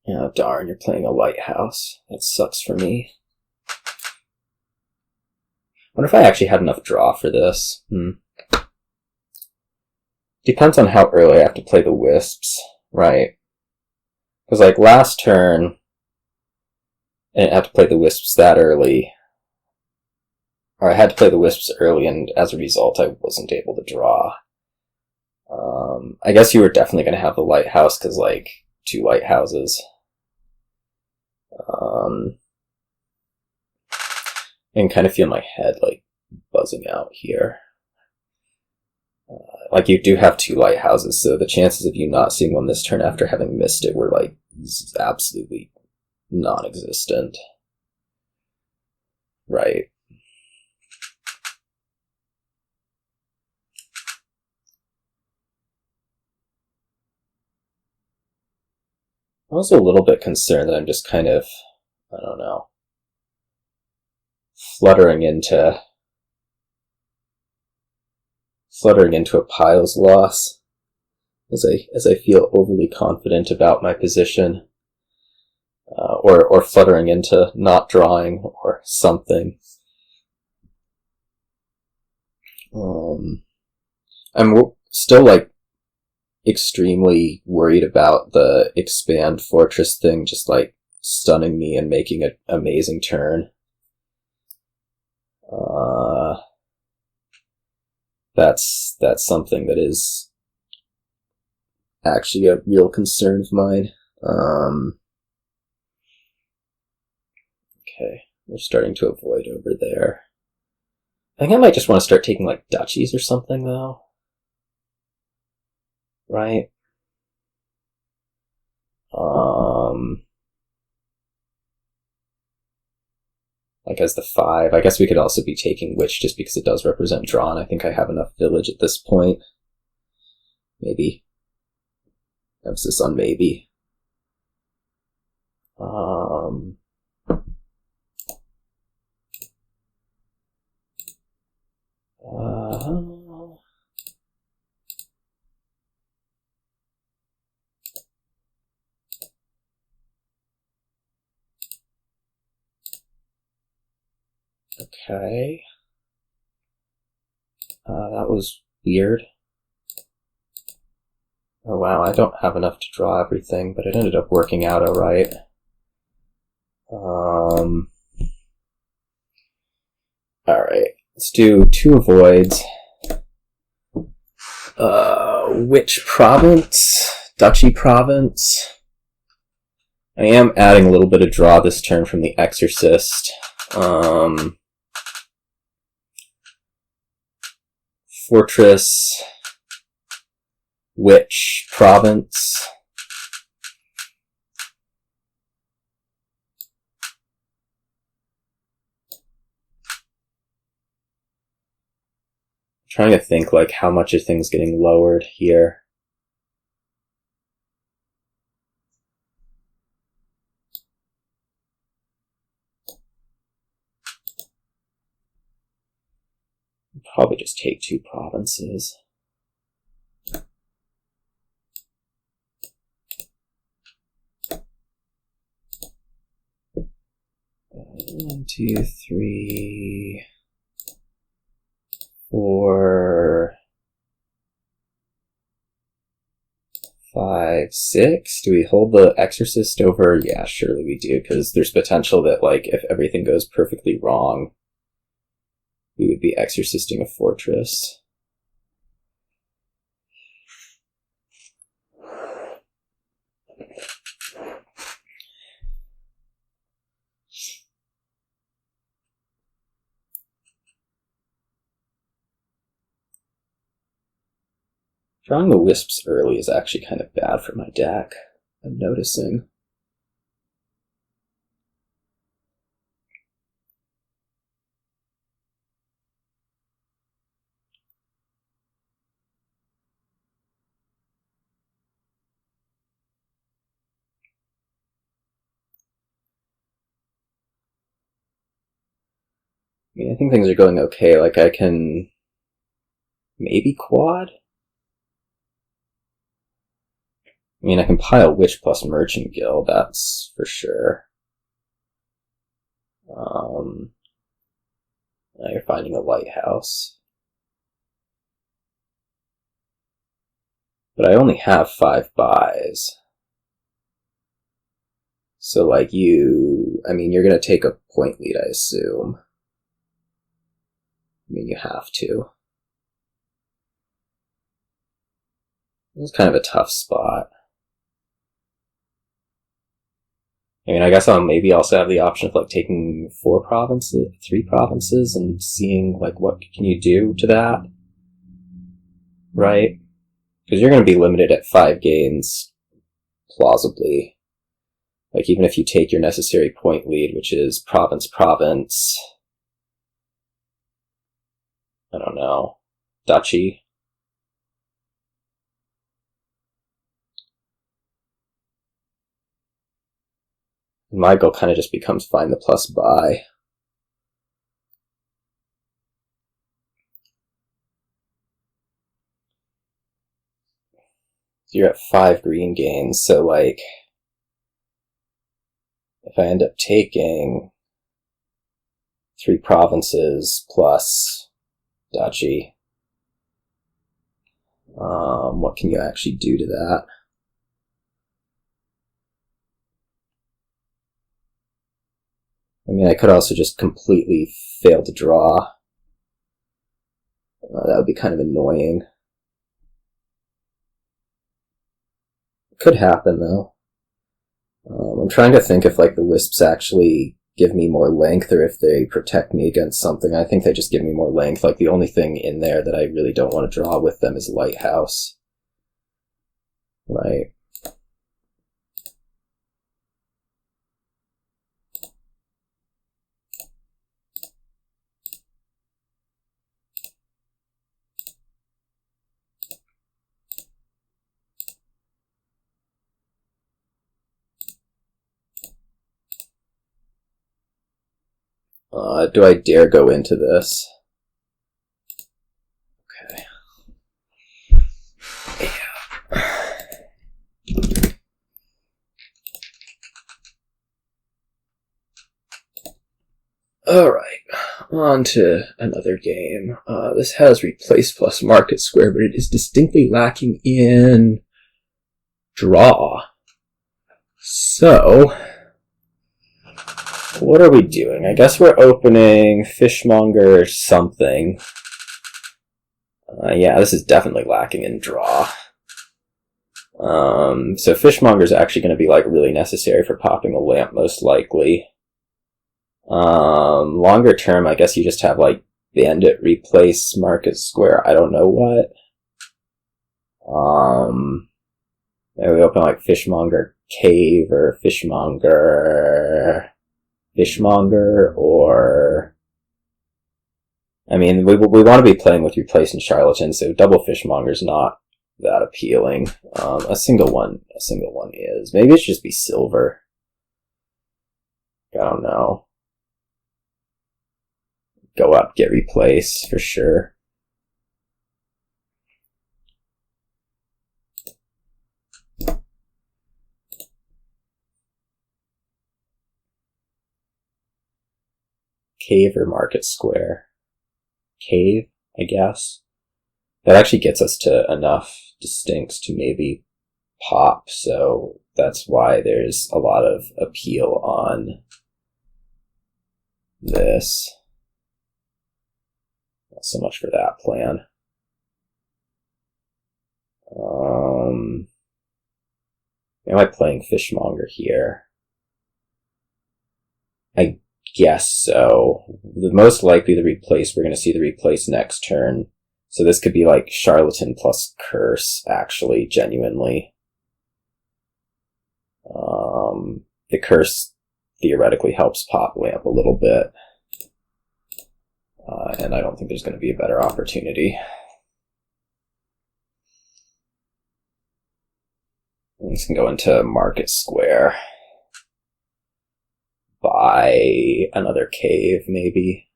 Oh, darn, you're playing a Lighthouse. That sucks for me. I wonder if I actually had enough draw for this. Depends on how early I have to play the Wisps, right? Because, like, last turn, I didn't have to play the Wisps that early. Or I had to play the Wisps early, and as a result, I wasn't able to draw. I guess you were definitely going to have the Lighthouse, because, like, 2 Lighthouses. And kind of feel my head, like, buzzing out here. Like, you do have 2 Lighthouses, so the chances of you not seeing one this turn after having missed it were, like, absolutely non-existent. Right. I'm also a little bit concerned that I'm just kind of, I don't know, fluttering into a pile's loss as I feel overly confident about my position, or fluttering into not drawing or something. I'm still, like, extremely worried about the expand fortress thing just, like, stunning me and making an amazing turn. That's something that is actually a real concern of mine. Okay, we're starting to avoid over there. I think I might just want to start taking, like, duchies or something, though. Right? Like, as the 5. I guess we could also be taking Witch just because it does represent draw, and I think I have enough village at this point. Maybe. Emphasis on maybe. Okay. That was weird. Oh wow, I don't have enough to draw everything, but it ended up working out alright. Alright, let's do 2 avoids. Which province? Duchy province? I am adding a little bit of draw this turn from the Exorcist. Fortress, Witch, Province. Trying to think, like, how much are things getting lowered here? Probably just take 2 provinces. 1, 2, 3, 4, 5, 6. Do we hold the Exorcist over? Yeah, surely we do, because there's potential that, like, if everything goes perfectly wrong, we would be exorcisting a fortress. Drawing the wisps early is actually kind of bad for my deck, I'm noticing. I mean, I think things are going okay. Like, I can maybe quad? I mean, I can pile Witch plus Merchant Guild, that's for sure. Now you're finding a Lighthouse. But I only have 5 buys. So, like, I mean, you're gonna take a point lead, I assume. I mean, you have to. It's kind of a tough spot. I mean, I guess I'll maybe also have the option of, like, taking 3 provinces and seeing, like, what can you do to that, right? Because you're going to be limited at 5 gains, plausibly. Like, even if you take your necessary point lead, which is province, I don't know, duchy. My goal kind of just becomes find the plus buy. You're at 5 green gains, so, like, if I end up taking 3 provinces plus duchy, what can you actually do to that? I mean, I could also just completely fail to draw. That would be kind of annoying. It could happen, though. I'm trying to think if, like, the wisps actually give me more length or if they protect me against something. I think they just give me more length. Like, the only thing in there that I really don't want to draw with them is Lighthouse. Right. Do I dare go into this? Okay. Yeah. Alright, on to another game. This has Replace plus Market Square, but it is distinctly lacking in draw. So, what are we doing? I guess we're opening Fishmonger or something. Yeah, this is definitely lacking in draw. So Fishmonger is actually going to be, like, really necessary for popping a lamp, most likely. Longer term, I guess you just have, like, Bandit replace Market Square. I don't know what. Maybe we open, like, Fishmonger Cave or Fishmonger, or I mean, we want to be playing with replacing Charlatan, so double Fishmonger's not that appealing. A single one is. Maybe it should just be silver. I don't know. Go up, get replaced, for sure. Cave or Market Square? Cave, I guess. That actually gets us to enough distincts to maybe pop, so that's why there's a lot of appeal on this. Not so much for that plan. Am I playing Fishmonger here? I guess so. The most likely to replace, we're going to see the replace next turn. So this could be like Charlatan plus Curse, actually, genuinely. The Curse theoretically helps pop Lamp a little bit. And I don't think there's going to be a better opportunity. This can go into Market Square. Buy another cave, maybe.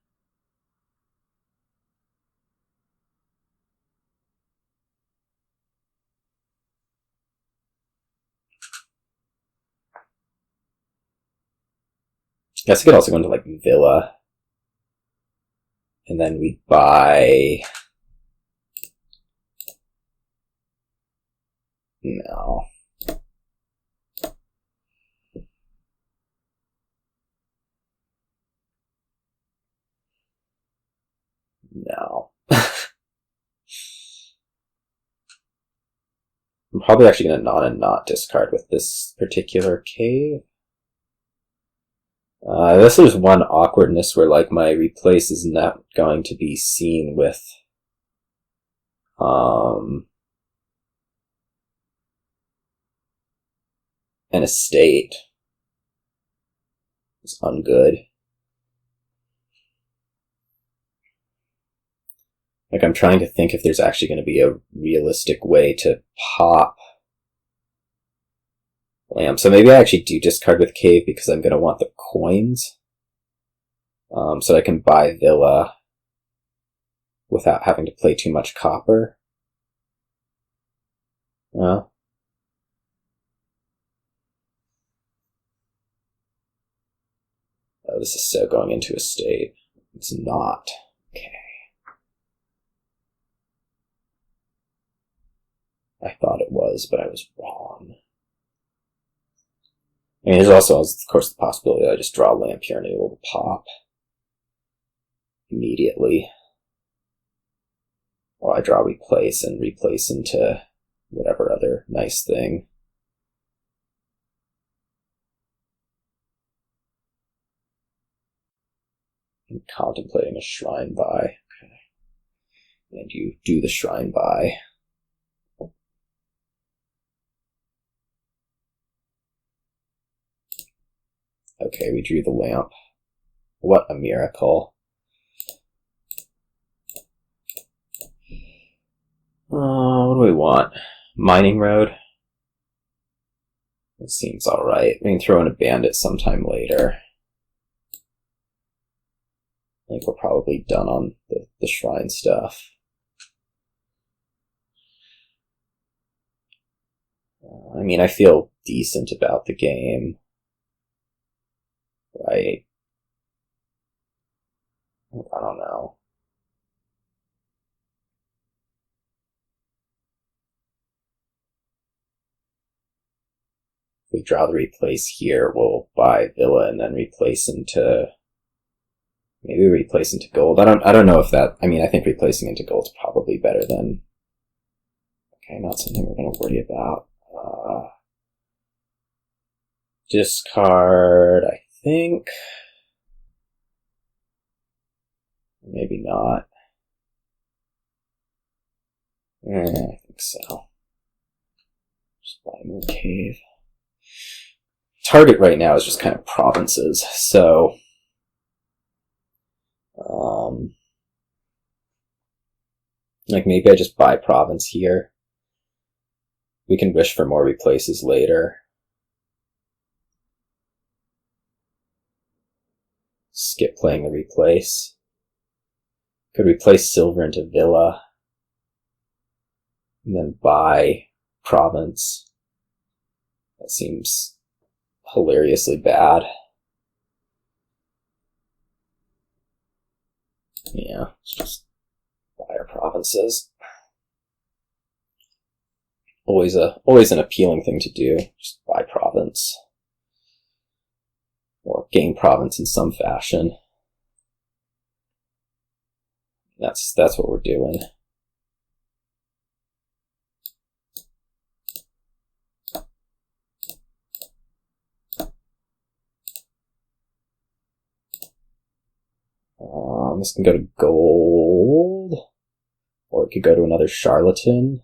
I guess I could also go into, like, Villa. And then we buy... No. No. I'm probably actually going to non and not discard with this particular cave. This is one awkwardness where, like, my replace is not going to be seen with an estate. It's ungood. Like, I'm trying to think if there's actually going to be a realistic way to pop Lamp. So maybe I actually do discard with Cave because I'm going to want the coins. So I can buy Villa without having to play too much copper. Oh, this is so going into a state. It's not. Okay. I thought it was, but I was wrong. I mean, there's also, of course, the possibility that I just draw a Lamp here and it will pop immediately. Or I draw replace and replace into whatever other nice thing. I'm contemplating a shrine buy. Okay. And you do the shrine buy. Okay, we drew the Lamp. What a miracle. What do we want? Mining Road? That seems alright. We can throw in a Bandit sometime later. I think we're probably done on the shrine stuff. I mean, I feel decent about the game. Right? I don't know. If we draw the replace here, we'll buy Villa and then replace into... Maybe replace into gold. I don't know if that... I mean, I think replacing into gold is probably better than... Okay, not something we're going to worry about. Discard, I think. Maybe not. I think so. Just buy more cave. Target right now is just kind of provinces, so... Like, maybe I just buy province here. We can wish for more replaces later. Skip playing the replace. Could replace silver into villa. And then buy province. That seems hilariously bad. Yeah, let's just buy our provinces. Always an appealing thing to do. Just buy province. Or gain province in some fashion. That's what we're doing. This can go to gold, or it could go to another Charlatan.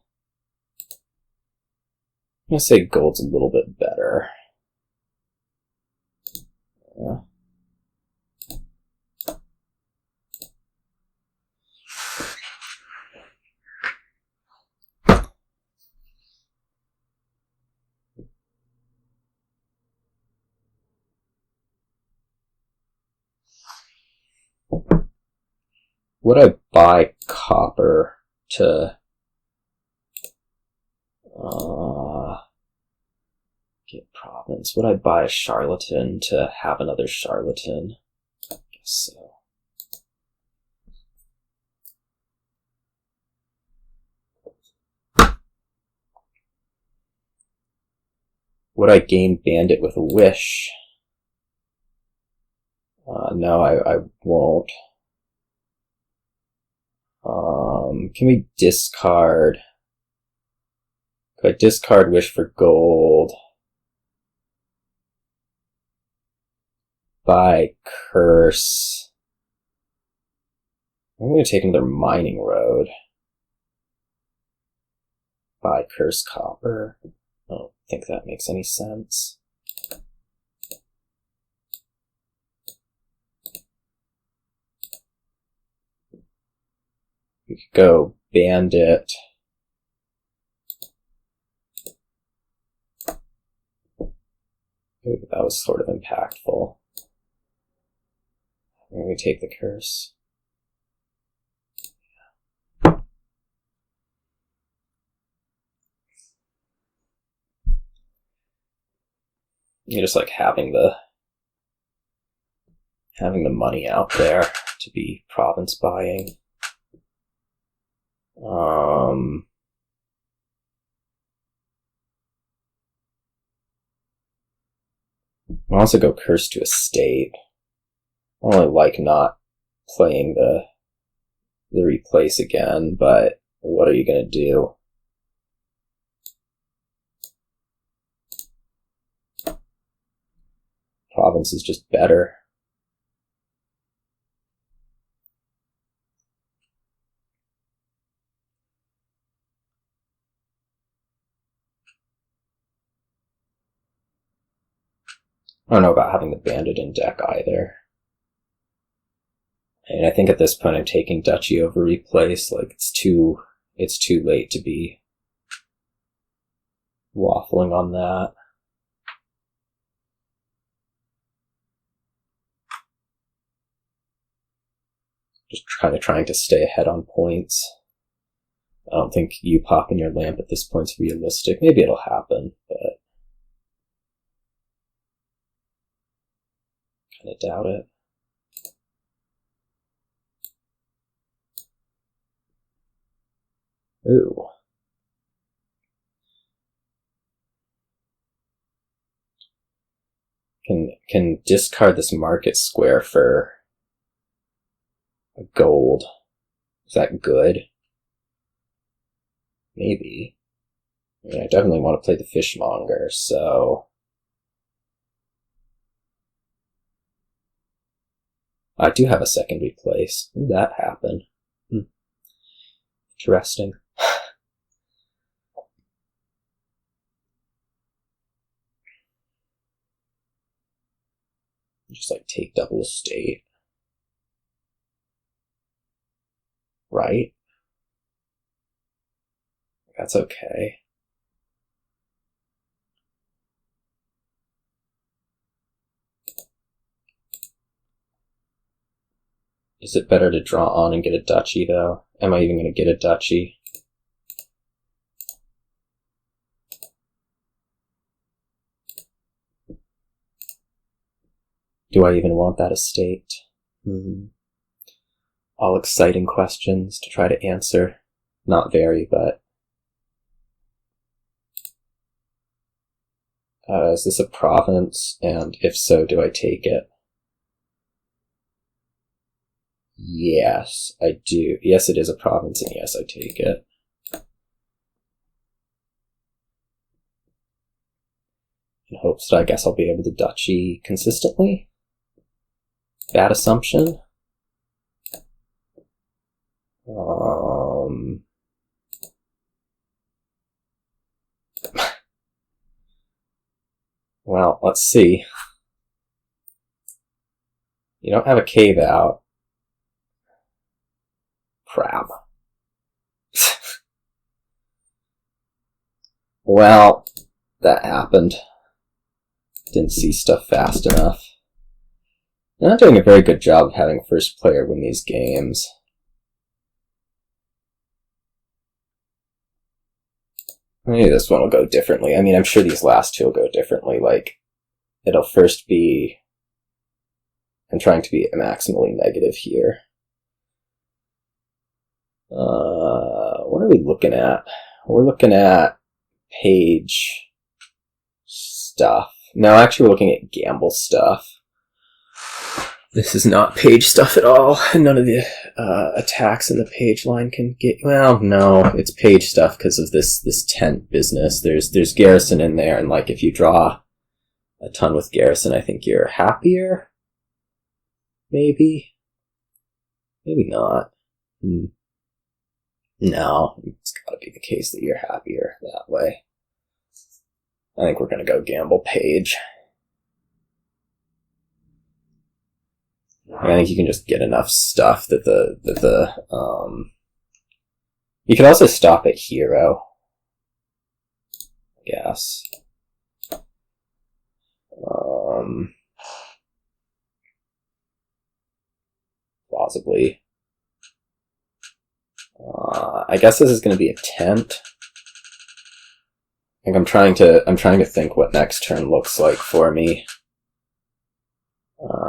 I'm gonna say gold's a little bit better. Yeah. Would I buy copper to get province? Would I buy a Charlatan to have another Charlatan? I guess so. Would I gain Bandit with a wish? No, I won't. Can we discard? Could I discard wish for gold? Buy curse. I'm going to take another mining road. Buy curse copper. I don't think that makes any sense. We could go Bandit. Ooh, that was sort of impactful. I'm going to take the curse. You just like having the money out there to be province buying. I'll also go curse to estate. I only like not playing the replace again, but what are you gonna do? Province is just better. I don't know about having the Bandit in deck either. And I think at this point I'm taking Duchy over replace. Like it's too late to be waffling on that. Just trying to stay ahead on points. I don't think you popping your lamp at this point is realistic. Maybe it'll happen, but kind of doubt it. Ooh. Can discard this market square for a gold. Is that good? Maybe. I mean, I definitely want to play the Fishmonger, so I do have a second replace. When did that happen? Interesting. Just like take double estate. Right? That's okay. Is it better to draw on and get a duchy, though? Am I even going to get a duchy? Do I even want that estate? All exciting questions to try to answer. Not very, but... is this a province? And if so, do I take it? Yes, I do. Yes, it is a province, and yes, I take it. In hopes that I guess I'll be able to duchy consistently? Bad assumption? Well, let's see. You don't have a cave out. Crap. Well, that happened. Didn't see stuff fast enough. I'm not doing a very good job of having first player win these games. Maybe this one will go differently. I mean, I'm sure these last two will go differently. Like, it'll first be... I'm trying to be maximally negative here. What are we looking at? We're looking at page stuff. No, actually we're looking at gamble stuff. This is not page stuff at all. None of the attacks in the page line can get... Well, no, it's page stuff because of this tent business. There's garrison in there, and like if you draw a ton with garrison, I think you're happier. Maybe. Maybe not. No, it's gotta be the case that you're happier that way. I think we're gonna go gamble page. I think you can just get enough stuff that you can also stop at hero, I guess. Plausibly. I guess this is going to be a tent. I think I'm trying to think what next turn looks like for me.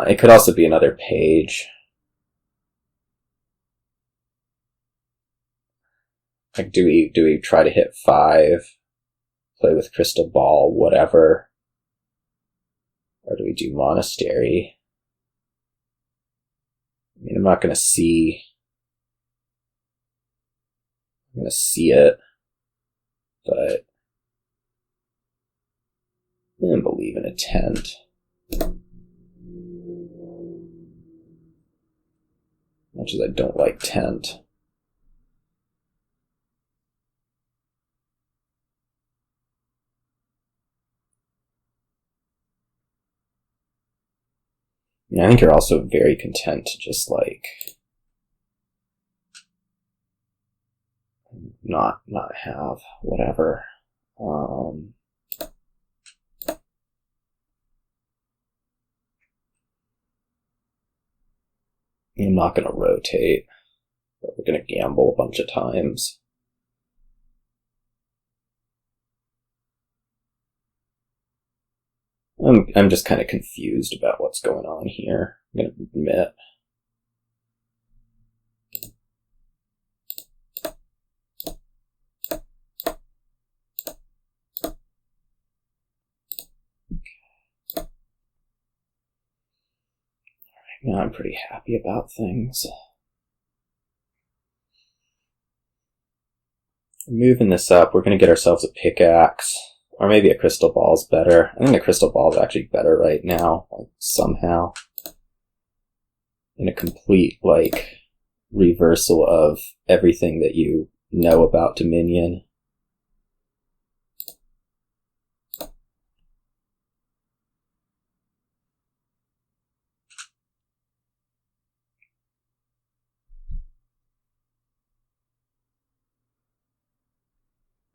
It could also be another page. Like, do we try to hit 5, play with crystal ball, whatever, or do we do monastery? I mean, I'm not gonna see. I'm gonna see it, but I don't believe in a tent. Much as I don't like tent. Yeah, I think you're also very content to just like not have whatever. I'm not going to rotate, but we're going to gamble a bunch of times. I'm just kind of confused about what's going on here, I'm going to admit. Now I'm pretty happy about things. Moving this up, we're going to get ourselves a pickaxe. Or maybe a crystal ball is better. I think the crystal ball is actually better right now, like, somehow. In a complete, like, reversal of everything that you know about Dominion.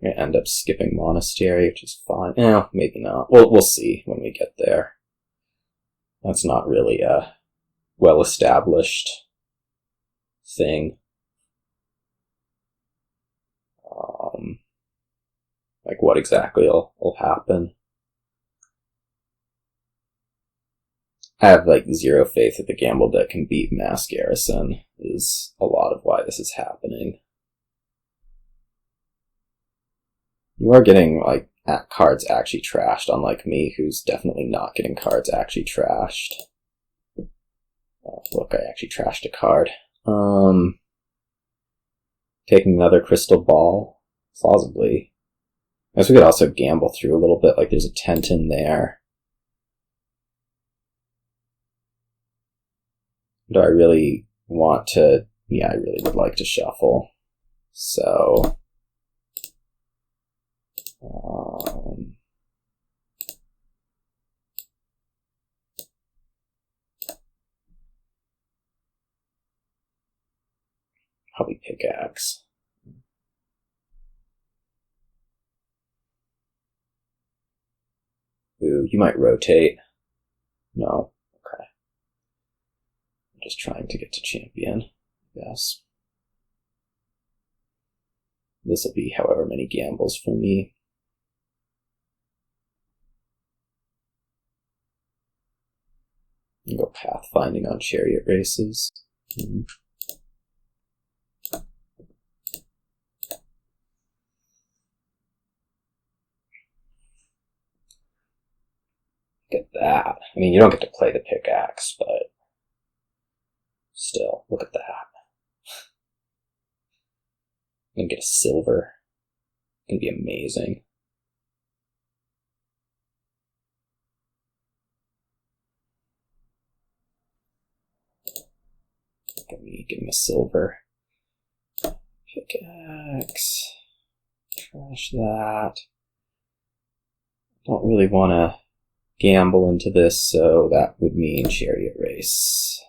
I'm gonna end up skipping Monastery, which is fine. Maybe not. We'll see when we get there. That's not really a well-established thing. Like what exactly will happen. I have like zero faith that the gamble deck can beat Mass Garrison, is a lot of why this is happening. You are getting like cards actually trashed, unlike me, who's definitely not getting cards actually trashed. Look, I actually trashed a card. Taking another crystal ball, plausibly. I guess we could also gamble through a little bit, like there's a tent in there. Do I really want to? Yeah, I really would like to shuffle. So, probably Pickaxe. Ooh, you might rotate. No. Okay. I'm just trying to get to champion. Yes. This will be however many gambles for me. Go pathfinding on chariot races. Look at that. I mean, you don't get to play the Pickaxe, but still, look at that. I'm gonna get a silver. It's gonna be amazing. Give me a silver. Pickaxe. Trash that. Don't really want to gamble into this, so that would mean chariot race.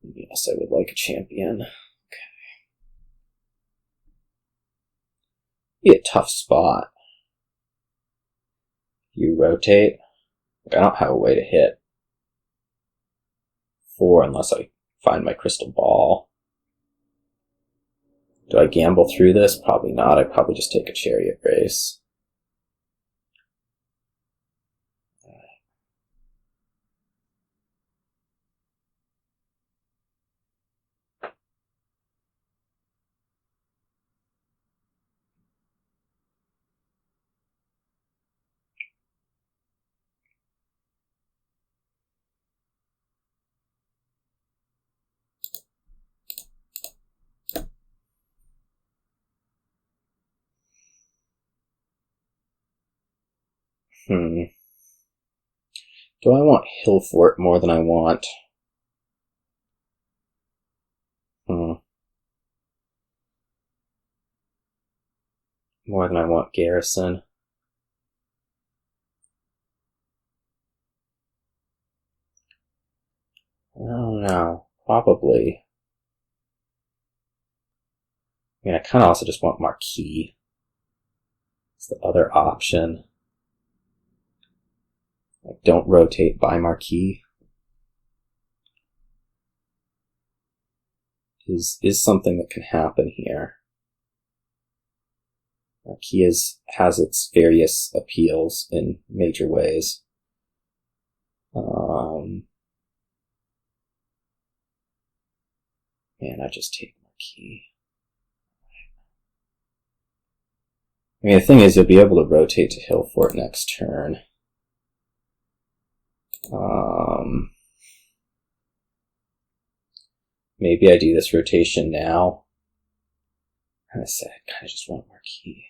Yes, I would like a champion. Okay. Be a tough spot. You rotate. Like, I don't have a way to hit 4 unless I find my crystal ball. Do I gamble through this? Probably not. I'd probably just take a chariot race. Do I want Hillfort more than I want? More than I want Garrison. I don't know. Probably. I mean, I kind of also just want Marquis. It's the other option. Like, don't rotate by Marquis. Is something that can happen here. Marquis has its various appeals in major ways. Man, I just take Marquis. I mean, the thing is, you'll be able to rotate to Hillfort next turn. Maybe I do this rotation now. I said I kind of just want Marquis.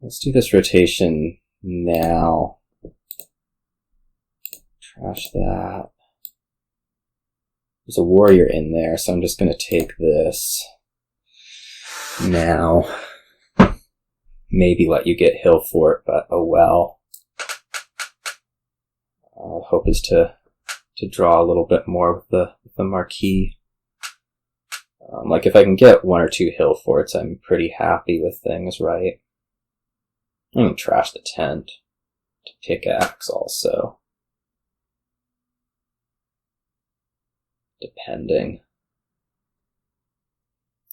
Let's do this rotation now. Trash that. There's a warrior in there, so I'm just going to take this now. Maybe let you get Hillfort, but oh well. Hope is to draw a little bit more with the Marquis. Like, if I can get 1 or 2 hill forts, I'm pretty happy with things, right? I'm gonna trash the tent to Pickaxe also. Depending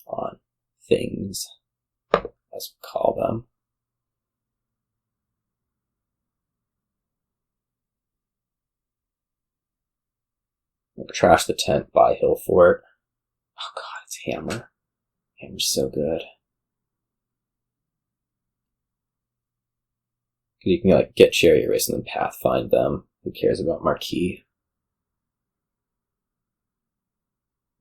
on things, as we call them. I'm gonna trash the tent, buy hill fort. Oh god, it's Hammer. Hammer's so good. You can like get Chariot race and then Pathfind them. Who cares about Marquis?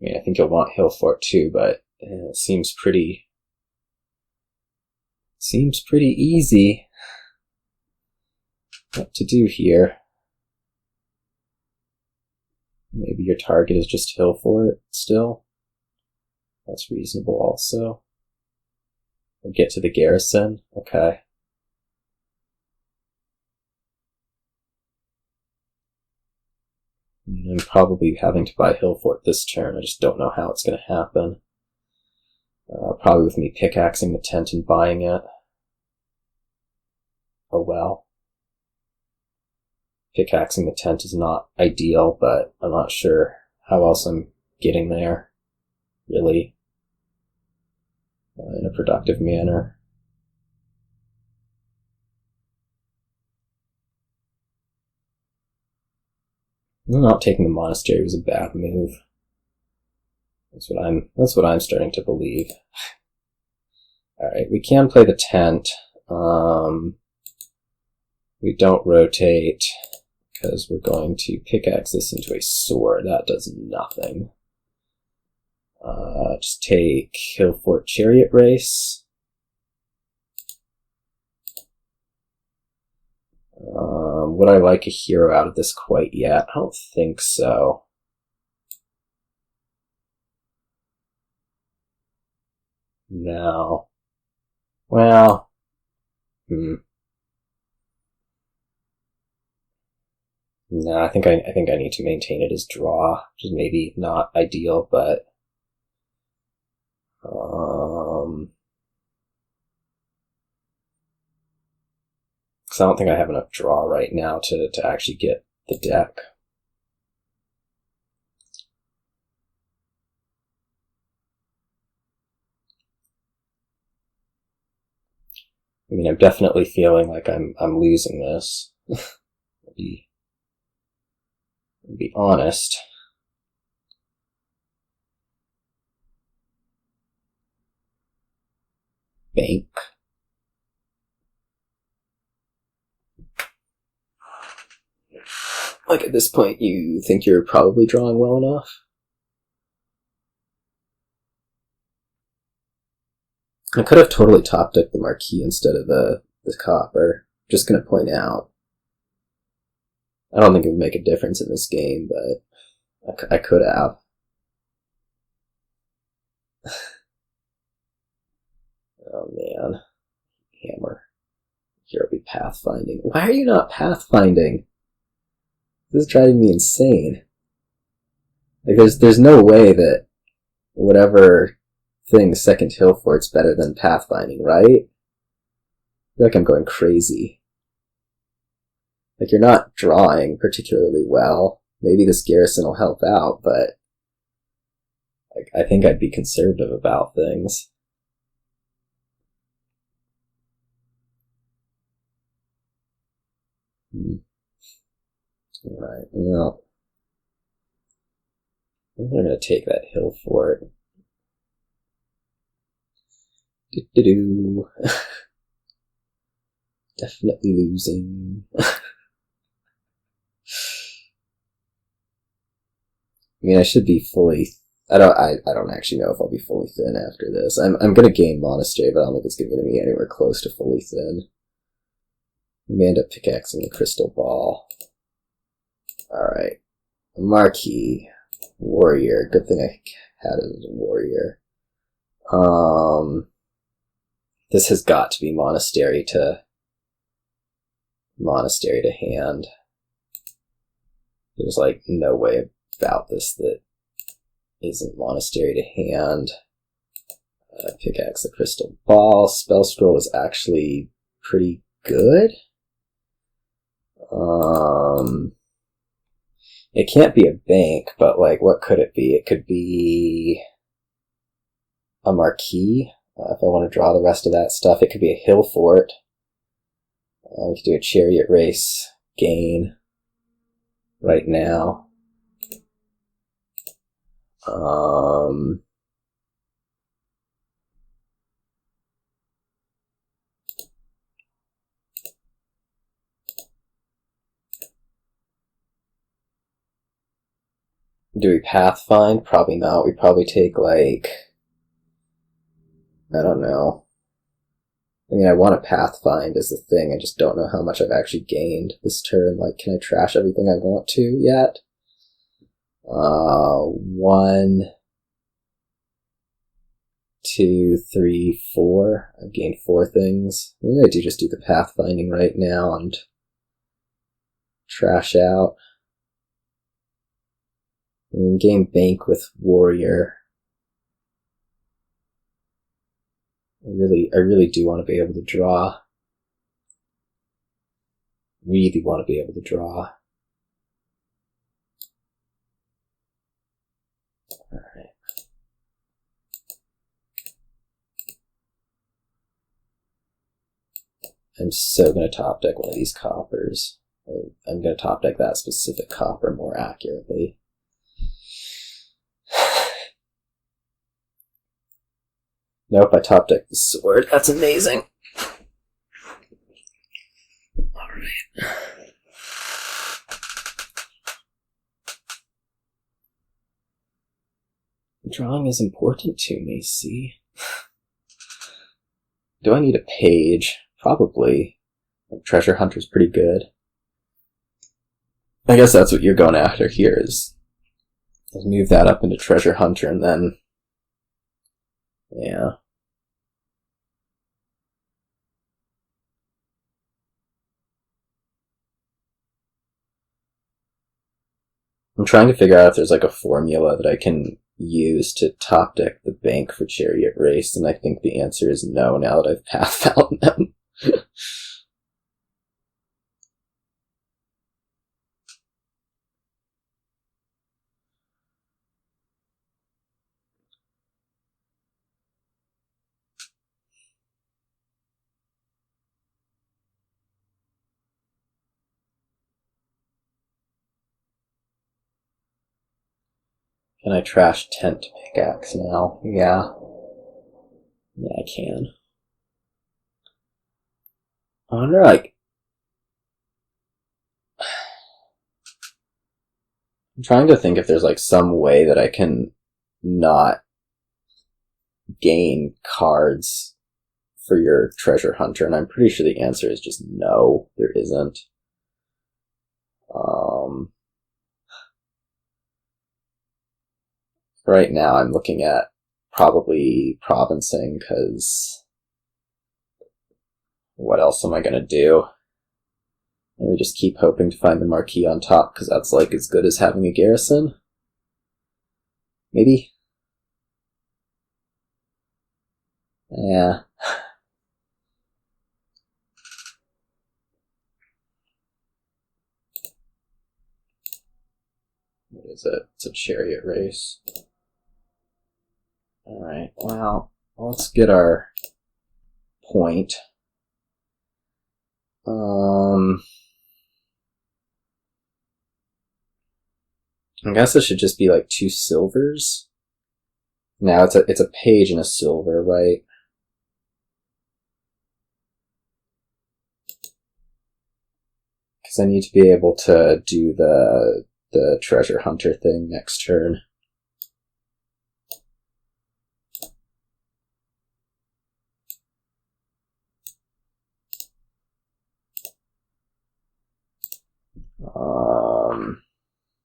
I mean, I think you'll want hill fort too, but it seems pretty easy what to do here. Maybe your target is just hill fort still. That's reasonable also. We'll get to the garrison. Okay. I'm probably having to buy hill fort this turn. I just don't know how it's going to happen. Probably with me pickaxing the tent and buying it. Oh well. Pickaxing the tent is not ideal, but I'm not sure how else I'm getting there, really, in a productive manner. Not taking the monastery was a bad move. That's what I'm starting to believe. Alright, we can play the tent. We don't rotate because we're going to pickaxe this into a sword. That does nothing. Just take hill fort chariot race. Would I like a hero out of this quite yet? I don't think so. No. Well. No, I think I need to maintain it as draw, which is maybe not ideal, but because I don't think I have enough draw right now to actually get the deck. I mean, I'm definitely feeling like I'm losing this. I'll be honest. Bank. Like, at this point, you think you're probably drawing well enough? I could have totally top decked the Marquis instead of the copper. Just gonna point out. I don't think it would make a difference in this game, but I could have. Oh man. Hammer. Here will be pathfinding. Why are you not pathfinding? This is driving me insane. Like, there's no way that whatever thing second hill fort's better than pathfinding, right? I feel like I'm going crazy. Like, you're not drawing particularly well. Maybe this garrison will help out, but like, I think I'd be conservative about things. Alright, well, I'm going to take that hill fort. Definitely losing. I mean, I should be fully. I don't actually know if I'll be fully thin after this. I'm gonna gain Monastery, but I don't think it's gonna be anywhere close to fully thin. We may end up pickaxing the crystal ball. Alright. Marquis. Warrior. Good thing I had it as a warrior. This has got to be Monastery to hand. There's like no way about this that isn't Monastery to hand. Pickaxe the Crystal Ball. Spell Scroll is actually pretty good. It can't be a bank, but like, what could it be? It could be a Marquis. If I want to draw the rest of that stuff, it could be a Hill Fort. We could do a Chariot Race gain right now. Do we Pathfind? Probably not. We probably take, like, I don't know. I mean, I want to Pathfind is the thing. I just don't know how much I've actually gained this turn. Like, can I trash everything I want to yet? 1, 2, 3, 4. I've gained 4 things. Maybe I do just do the Pathfinding right now and trash out. And game bank with Warrior. I really do want to be able to draw. Really want to be able to draw. Alright. I'm so going to top deck one of these coppers. I'm going to top deck that specific copper more accurately. Nope, I top decked the sword. That's amazing. Alright. Drawing is important to me, see? Do I need a page? Probably. Treasure Hunter's pretty good. I guess that's what you're going after here is move that up into Treasure Hunter and then yeah. I'm trying to figure out if there's like a formula that I can use to top deck the bank for Chariot Race, and I think the answer is no now that I've path found them. Can I trash Tent Pickaxe now? Yeah. Yeah, I can. I wonder, like... I'm trying to think if there's, like, some way that I can not gain cards for your Treasure Hunter, and I'm pretty sure the answer is just no, there isn't. Right now I'm looking at probably provincing, because what else am I going to do? Maybe just keep hoping to find the Marquis on top, because that's like as good as having a garrison? Maybe? Yeah. What is it? It's a Chariot Race. Alright, well, let's get our point. I guess it should just be like 2 silvers. Now it's a page and a silver, right? Because I need to be able to do the Treasure Hunter thing next turn.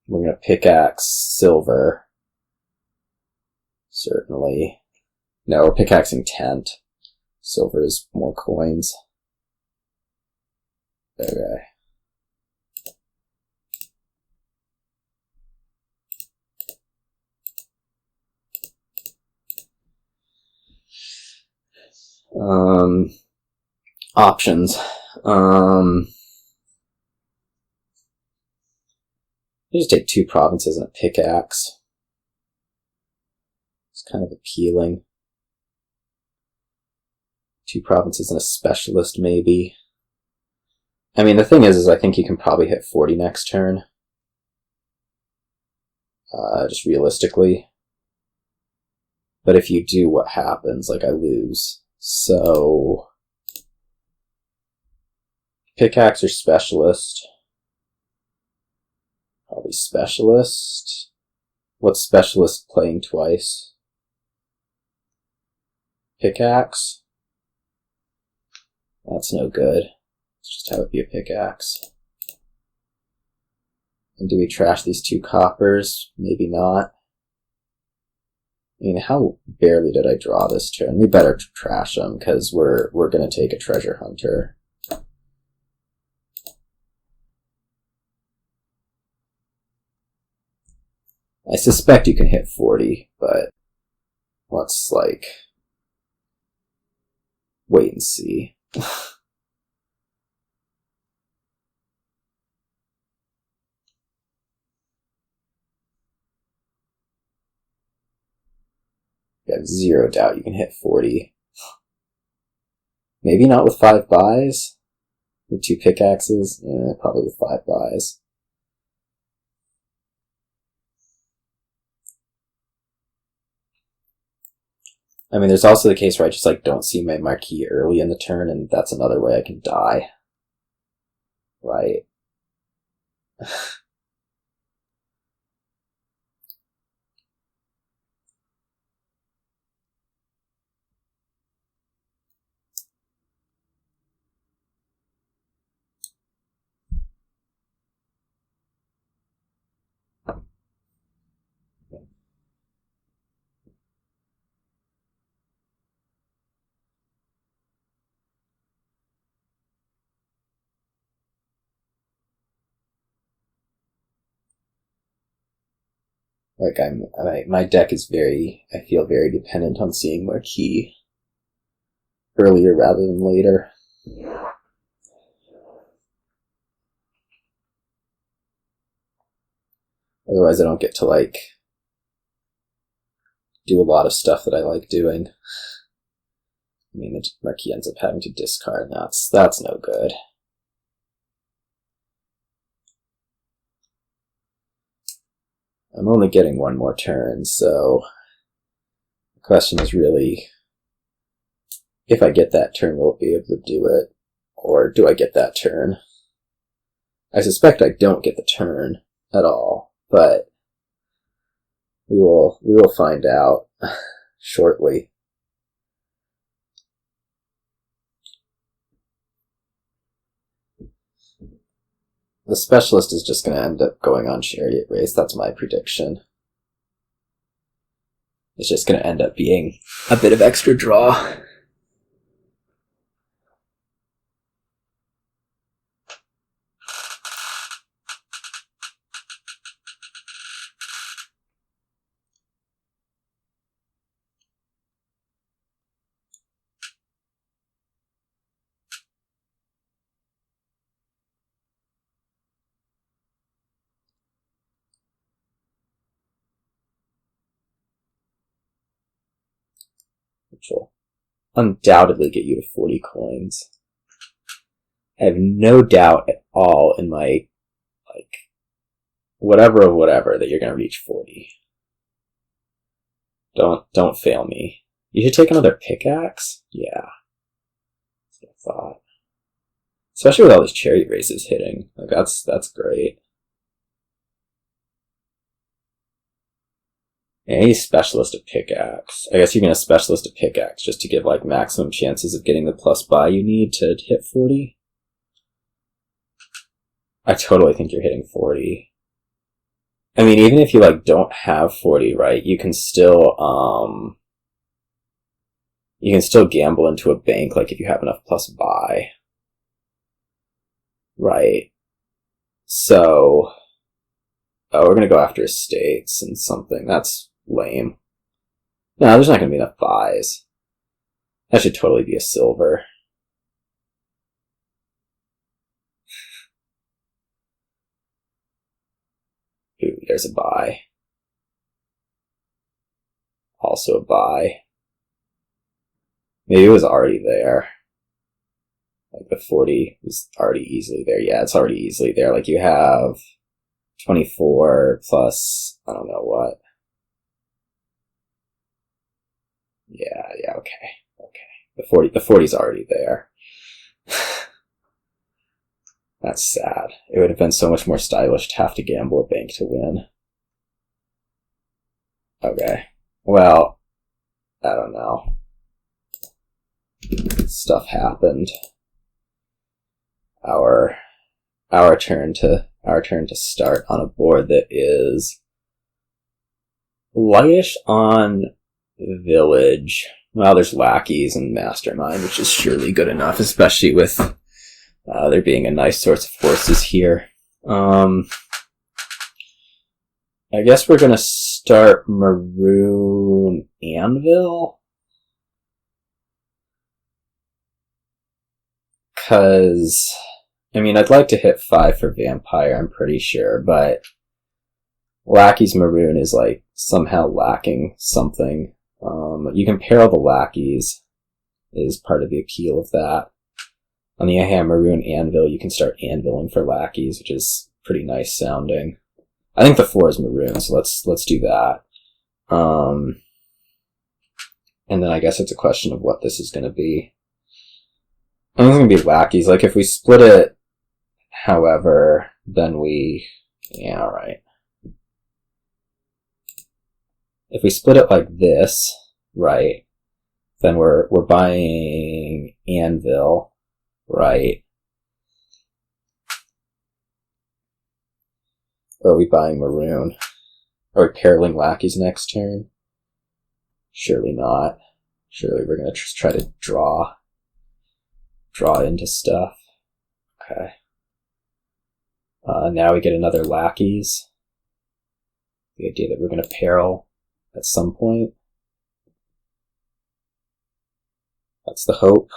We're going to Pickaxe silver. Certainly. No, we're pickaxing Tent. Silver is more coins. Okay. Options. You just take 2 provinces and a pickaxe. It's kind of appealing. 2 provinces and a specialist, maybe. I mean, the thing is I think you can probably hit 40 next turn. Just realistically. But if you do, what happens? Like, I lose. So... Pickaxe or specialist? Probably specialist. What's specialist playing twice? Pickaxe? That's no good. Let's just have it be a pickaxe. And do we trash these 2 coppers? Maybe not. I mean, how barely did I draw this turn? We better trash them, because we're going to take a treasure hunter. I suspect you can hit 40, but let's, like, wait and see. You have 0 doubt you can hit 40. Maybe not with 5 buys? With 2 pickaxes? Probably with 5 buys. I mean, there's also the case where I just, like, don't see my Marquis early in the turn, and that's another way I can die. Right. Like, my deck is I feel very dependent on seeing Marquis earlier rather than later. Otherwise I don't get to, like, do a lot of stuff that I like doing. I mean, the Marquis ends up having to discard, and that's no good. I'm only getting 1 more turn, so the question is really, if I get that turn, will it be able to do it? Or do I get that turn? I suspect I don't get the turn at all, but we will find out shortly. The specialist is just going to end up going on Chariot race. That's my prediction. It's just going to end up being a bit of extra draw. Which will undoubtedly get you to 40 coins. I have no doubt at all in my, like, whatever that you're going to reach 40. Don't fail me. You should take another pickaxe? Yeah. That's what I thought. Especially with all these chariot races hitting. Like, that's great. Any specialist at pickaxe. I guess you're going to specialist at pickaxe just to give, like, maximum chances of getting the plus buy you need to hit 40. I totally think you're hitting 40. I mean, even if you, like, don't have 40, right, you can still gamble into a bank, like, if you have enough plus buy. Right. So, we're going to go after estates and something. That's lame. No, there's not going to be enough buys. That should totally be a silver. Ooh, there's a buy. Also a buy. Maybe it was already there. Like the 40 was already easily there. Yeah, it's already easily there. Like you have 24 plus, I don't know what. Yeah, okay. The 40's already there. That's sad. It would have been so much more stylish to have to gamble a bank to win. Okay. Well, I don't know. Stuff happened. Our turn to start on a board that is lightish on village. Well, there's Lackeys and Mastermind, which is surely good enough, especially with there being a nice source of horses here. I guess we're gonna start Maroon Anvil. Cause, I mean, I'd like to hit 5 for Vampire, I'm pretty sure, but Lackeys Maroon is like somehow lacking something. You can Peril the Lackeys is part of the appeal of that. On the other hand, Maroon Anvil, you can start anviling for Lackeys, which is pretty nice sounding. I think the 4 is Maroon, so let's do that. And then I guess it's a question of what this is going to be. I think it's going to be Lackeys. Like, if we split it, however, then yeah, alright. If we split it like this, right, then we're buying Anvil, right? Or are we buying Maroon? Are we Periling Lackeys next turn? Surely not. Surely we're going to just try to draw into stuff. Okay. Now we get another Lackeys. The idea that we're going to Peril at some point. That's the hope.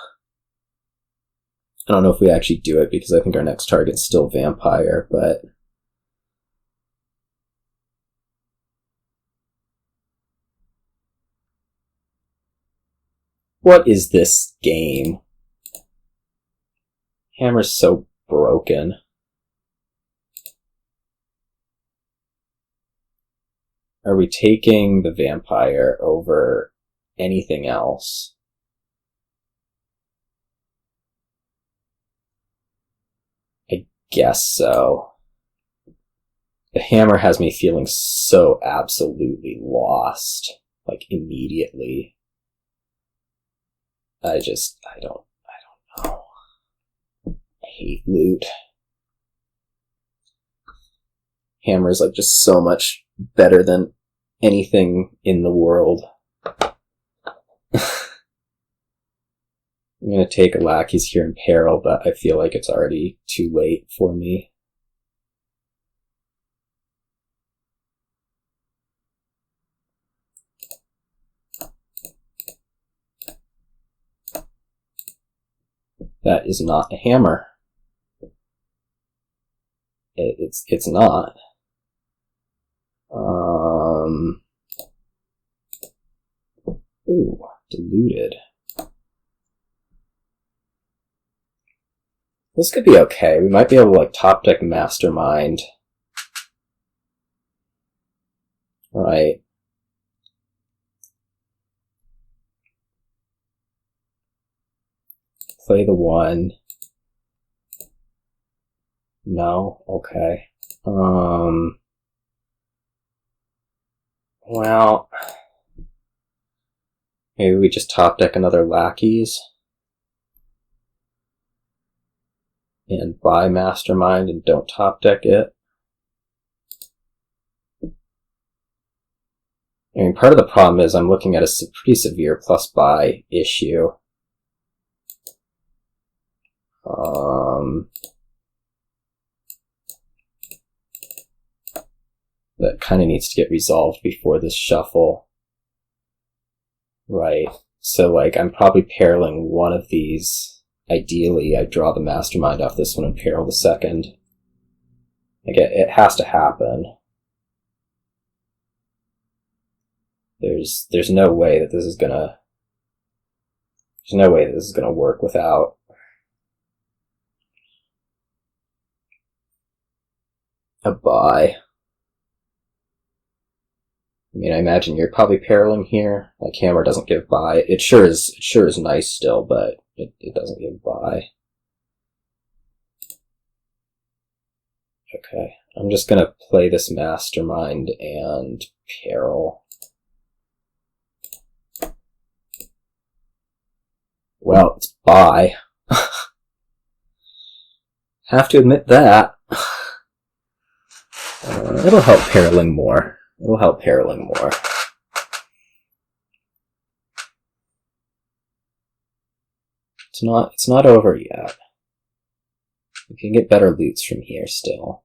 I don't know if we actually do it because I think our next target's still Vampire, but what is this game? Hammer's so broken. Are we taking the Vampire over anything else? I guess so. The Hammer has me feeling so absolutely lost, like immediately. I don't know. I hate loot. Hammer's like just so much better than anything in the world. I'm gonna take a Lackeys here in Peril, but I feel like it's already too late for me. That is not a hammer. It's not. Ooh, diluted. This could be okay. We might be able to like top deck Mastermind. Right. Play the 1. No? Okay. Well, maybe we just top deck another Lackeys and buy Mastermind and don't top deck it. I mean, part of the problem is I'm looking at a pretty severe plus buy issue. That kind of needs to get resolved before this shuffle. Right. So, like, I'm probably periling one of these. Ideally, I draw the Mastermind off this one and peril the second. Like, it has to happen. There's no way that this is gonna... There's no way that this is gonna work without... a buy. I mean, I imagine you're probably periling here. Like, Hammer doesn't give buy. It sure is nice still, but it doesn't give buy. Okay, I'm just gonna play this Mastermind and Peril. Well, it's buy. Have to admit that. It'll help periling more. It'll help periling more. It's not over yet. We can get better loots from here still.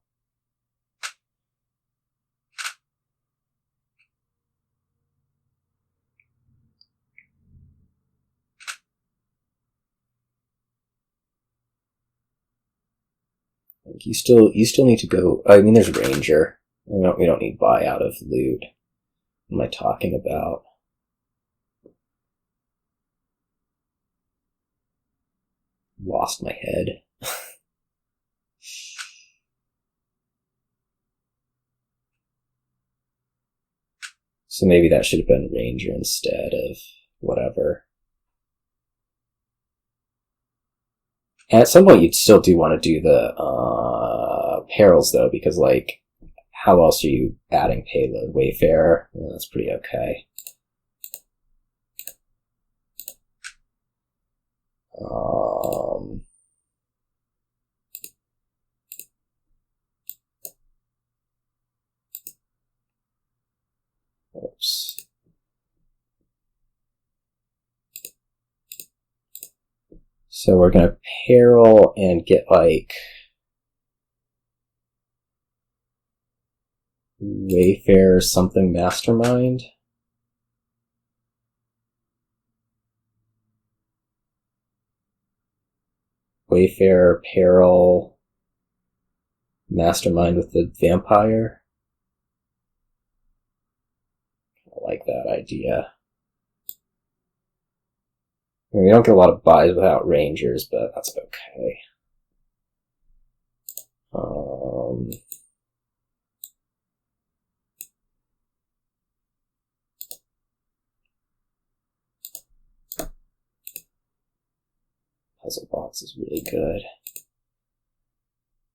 Like, you still need to go. I mean, there's Ranger. We don't need buy out of loot. What am I talking about? Lost my head. So maybe that should have been Ranger instead of whatever. And at some point you'd still do want to do the perils though, because like, how else are you adding payload? Wayfarer? Well, that's pretty okay. Oops. So we're gonna peril and get like Wayfarer something Mastermind. Wayfarer, Peril, Mastermind with the Vampire. I like that idea. I mean, we don't get a lot of buys without Rangers, but that's okay. Puzzle box is really good.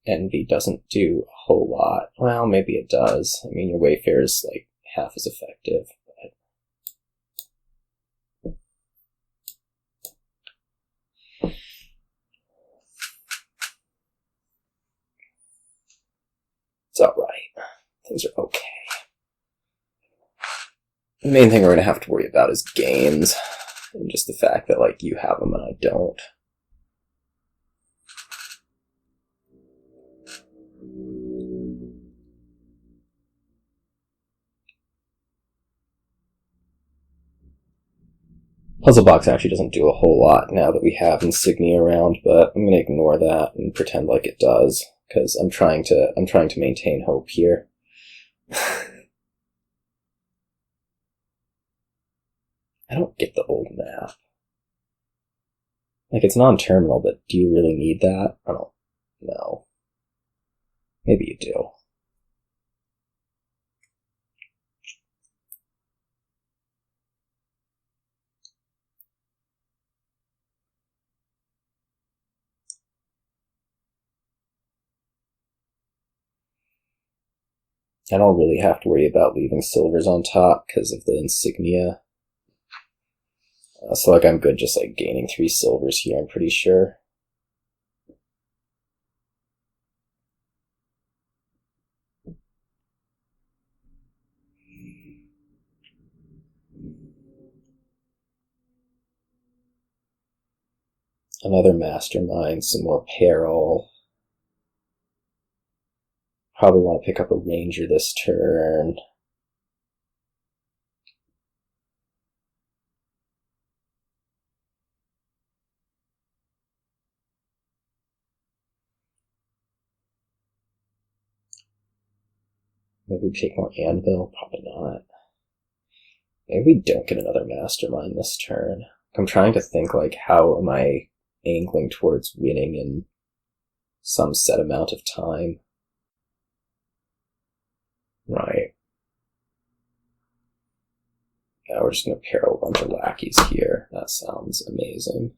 Envy doesn't do a whole lot. Well, maybe it does. I mean, your Wayfarer is like half as effective. It's alright. Things are okay. The main thing we're going to have to worry about is gains. And just the fact that, like, you have them and I don't. Puzzle box actually doesn't do a whole lot now that we have insignia around, but I'm going to ignore that and pretend like it does. Because I'm trying to maintain hope here. I don't get the old map. Like, it's non-terminal, but do you really need that? I don't know. Maybe you do. I don't really have to worry about leaving silvers on top because of the insignia. So, like, I'm good just, like, gaining 3 silvers here, I'm pretty sure. Another Mastermind, some more Peril. Probably want to pick up a Ranger this turn. Maybe we take more Anvil? Probably not. Maybe we don't get another Mastermind this turn. I'm trying to think, like, how am I angling towards winning in some set amount of time? Right. Yeah, we're just going to Peril a bunch of Lackeys here. That sounds amazing.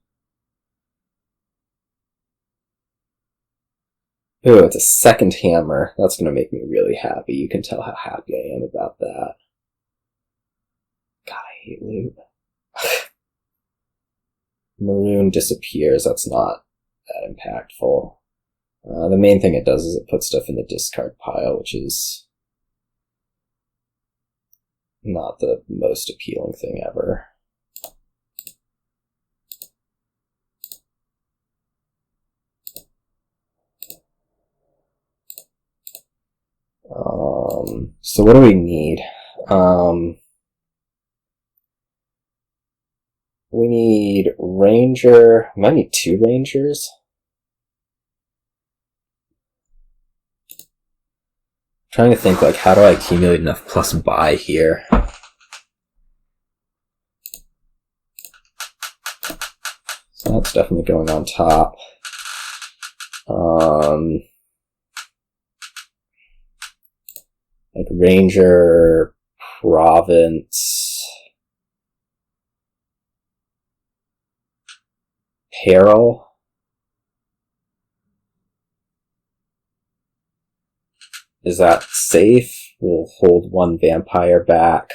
Ooh, it's a second hammer. That's going to make me really happy. You can tell how happy I am about that. God, I hate loot. Maroon disappears. That's not that impactful. The main thing it does is it puts stuff in the discard pile, which is not the most appealing thing ever. So what do we need? We need Ranger. We might need 2 Rangers. I'm trying to think, like, how do I accumulate enough plus buy here? So that's definitely going on top. Like Ranger, Province, Peril. Is that safe? We'll hold 1 vampire back.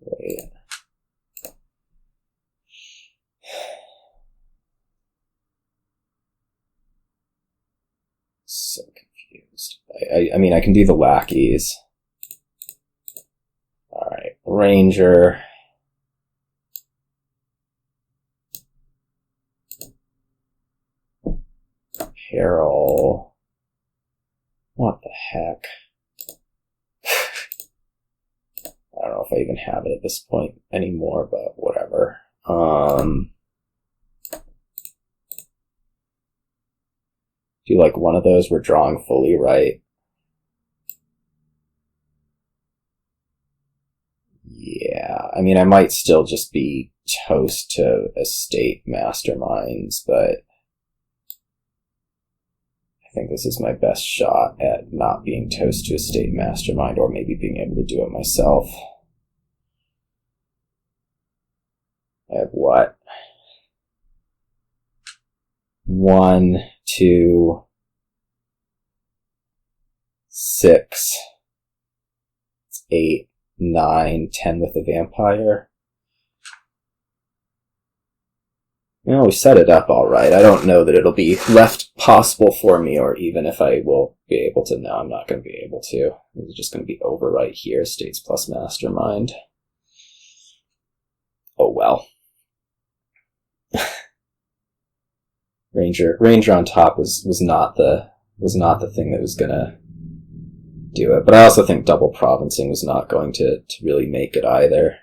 Wait. So confused. I mean, I can do the Lackeys. Alright, Ranger. Peril. What the heck? I don't know if I even have it at this point anymore, but whatever. Do like one of those, we're drawing fully, right? Yeah, I mean, I might still just be toast to estate masterminds, but I think this is my best shot at not being toast to estate mastermind, or maybe being able to do it myself. I have what? 1, 2, 6, 8, 9, 10 with the vampire. You know, we set it up alright. I don't know that it'll be left possible for me, or even if I will be able to. No, I'm not going to be able to. It's just going to be over right here, States plus Mastermind. Oh well. Ranger on top was not the thing that was gonna do it. But I also think double provincing was not going to really make it either.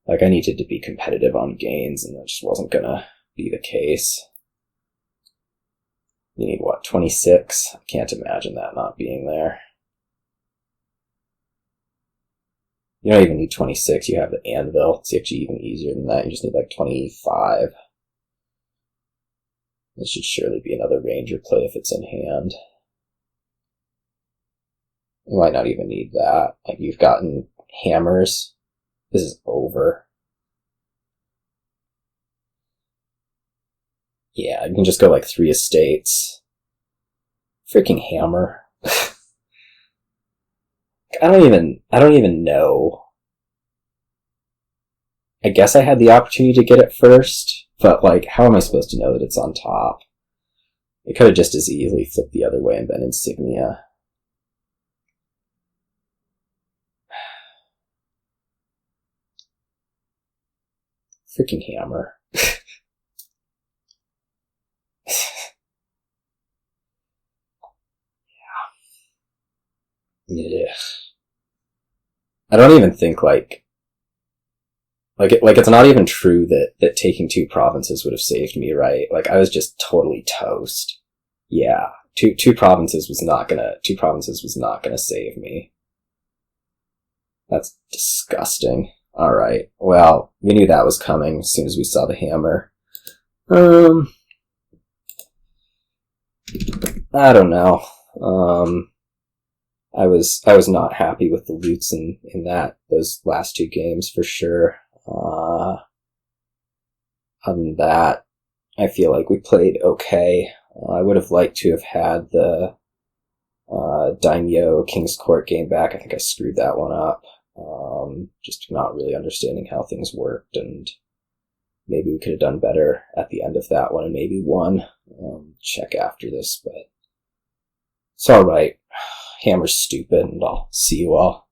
Like, I needed to be competitive on gains, and that just wasn't gonna be the case. You need, what, 26? I can't imagine that not being there. You don't even need 26, you have the Anvil. It's actually even easier than that. You just need like 25. This should surely be another Ranger play if it's in hand. You might not even need that. Like, you've gotten hammers. This is over. Yeah, you can just go like 3 estates. Freaking hammer. I don't even know. I guess I had the opportunity to get it first, but like, how am I supposed to know that it's on top? It could have just as easily flipped the other way and been insignia. Freaking hammer. Yeah. I don't even think it's not even true that taking 2 provinces would have saved me, right? Like, I was just totally toast. Yeah. Two provinces was not gonna save me. That's disgusting. Alright. Well, we knew that was coming as soon as we saw the hammer. I don't know. I was not happy with the loots in those last 2 games for sure. Other than that, I feel like we played okay. I would have liked to have had the Daimyo King's Court game back. I think I screwed that one up. Just not really understanding how things worked, and maybe we could have done better at the end of that one and maybe won. Check after this, but it's alright. Hammer's stupid, and I'll see you all.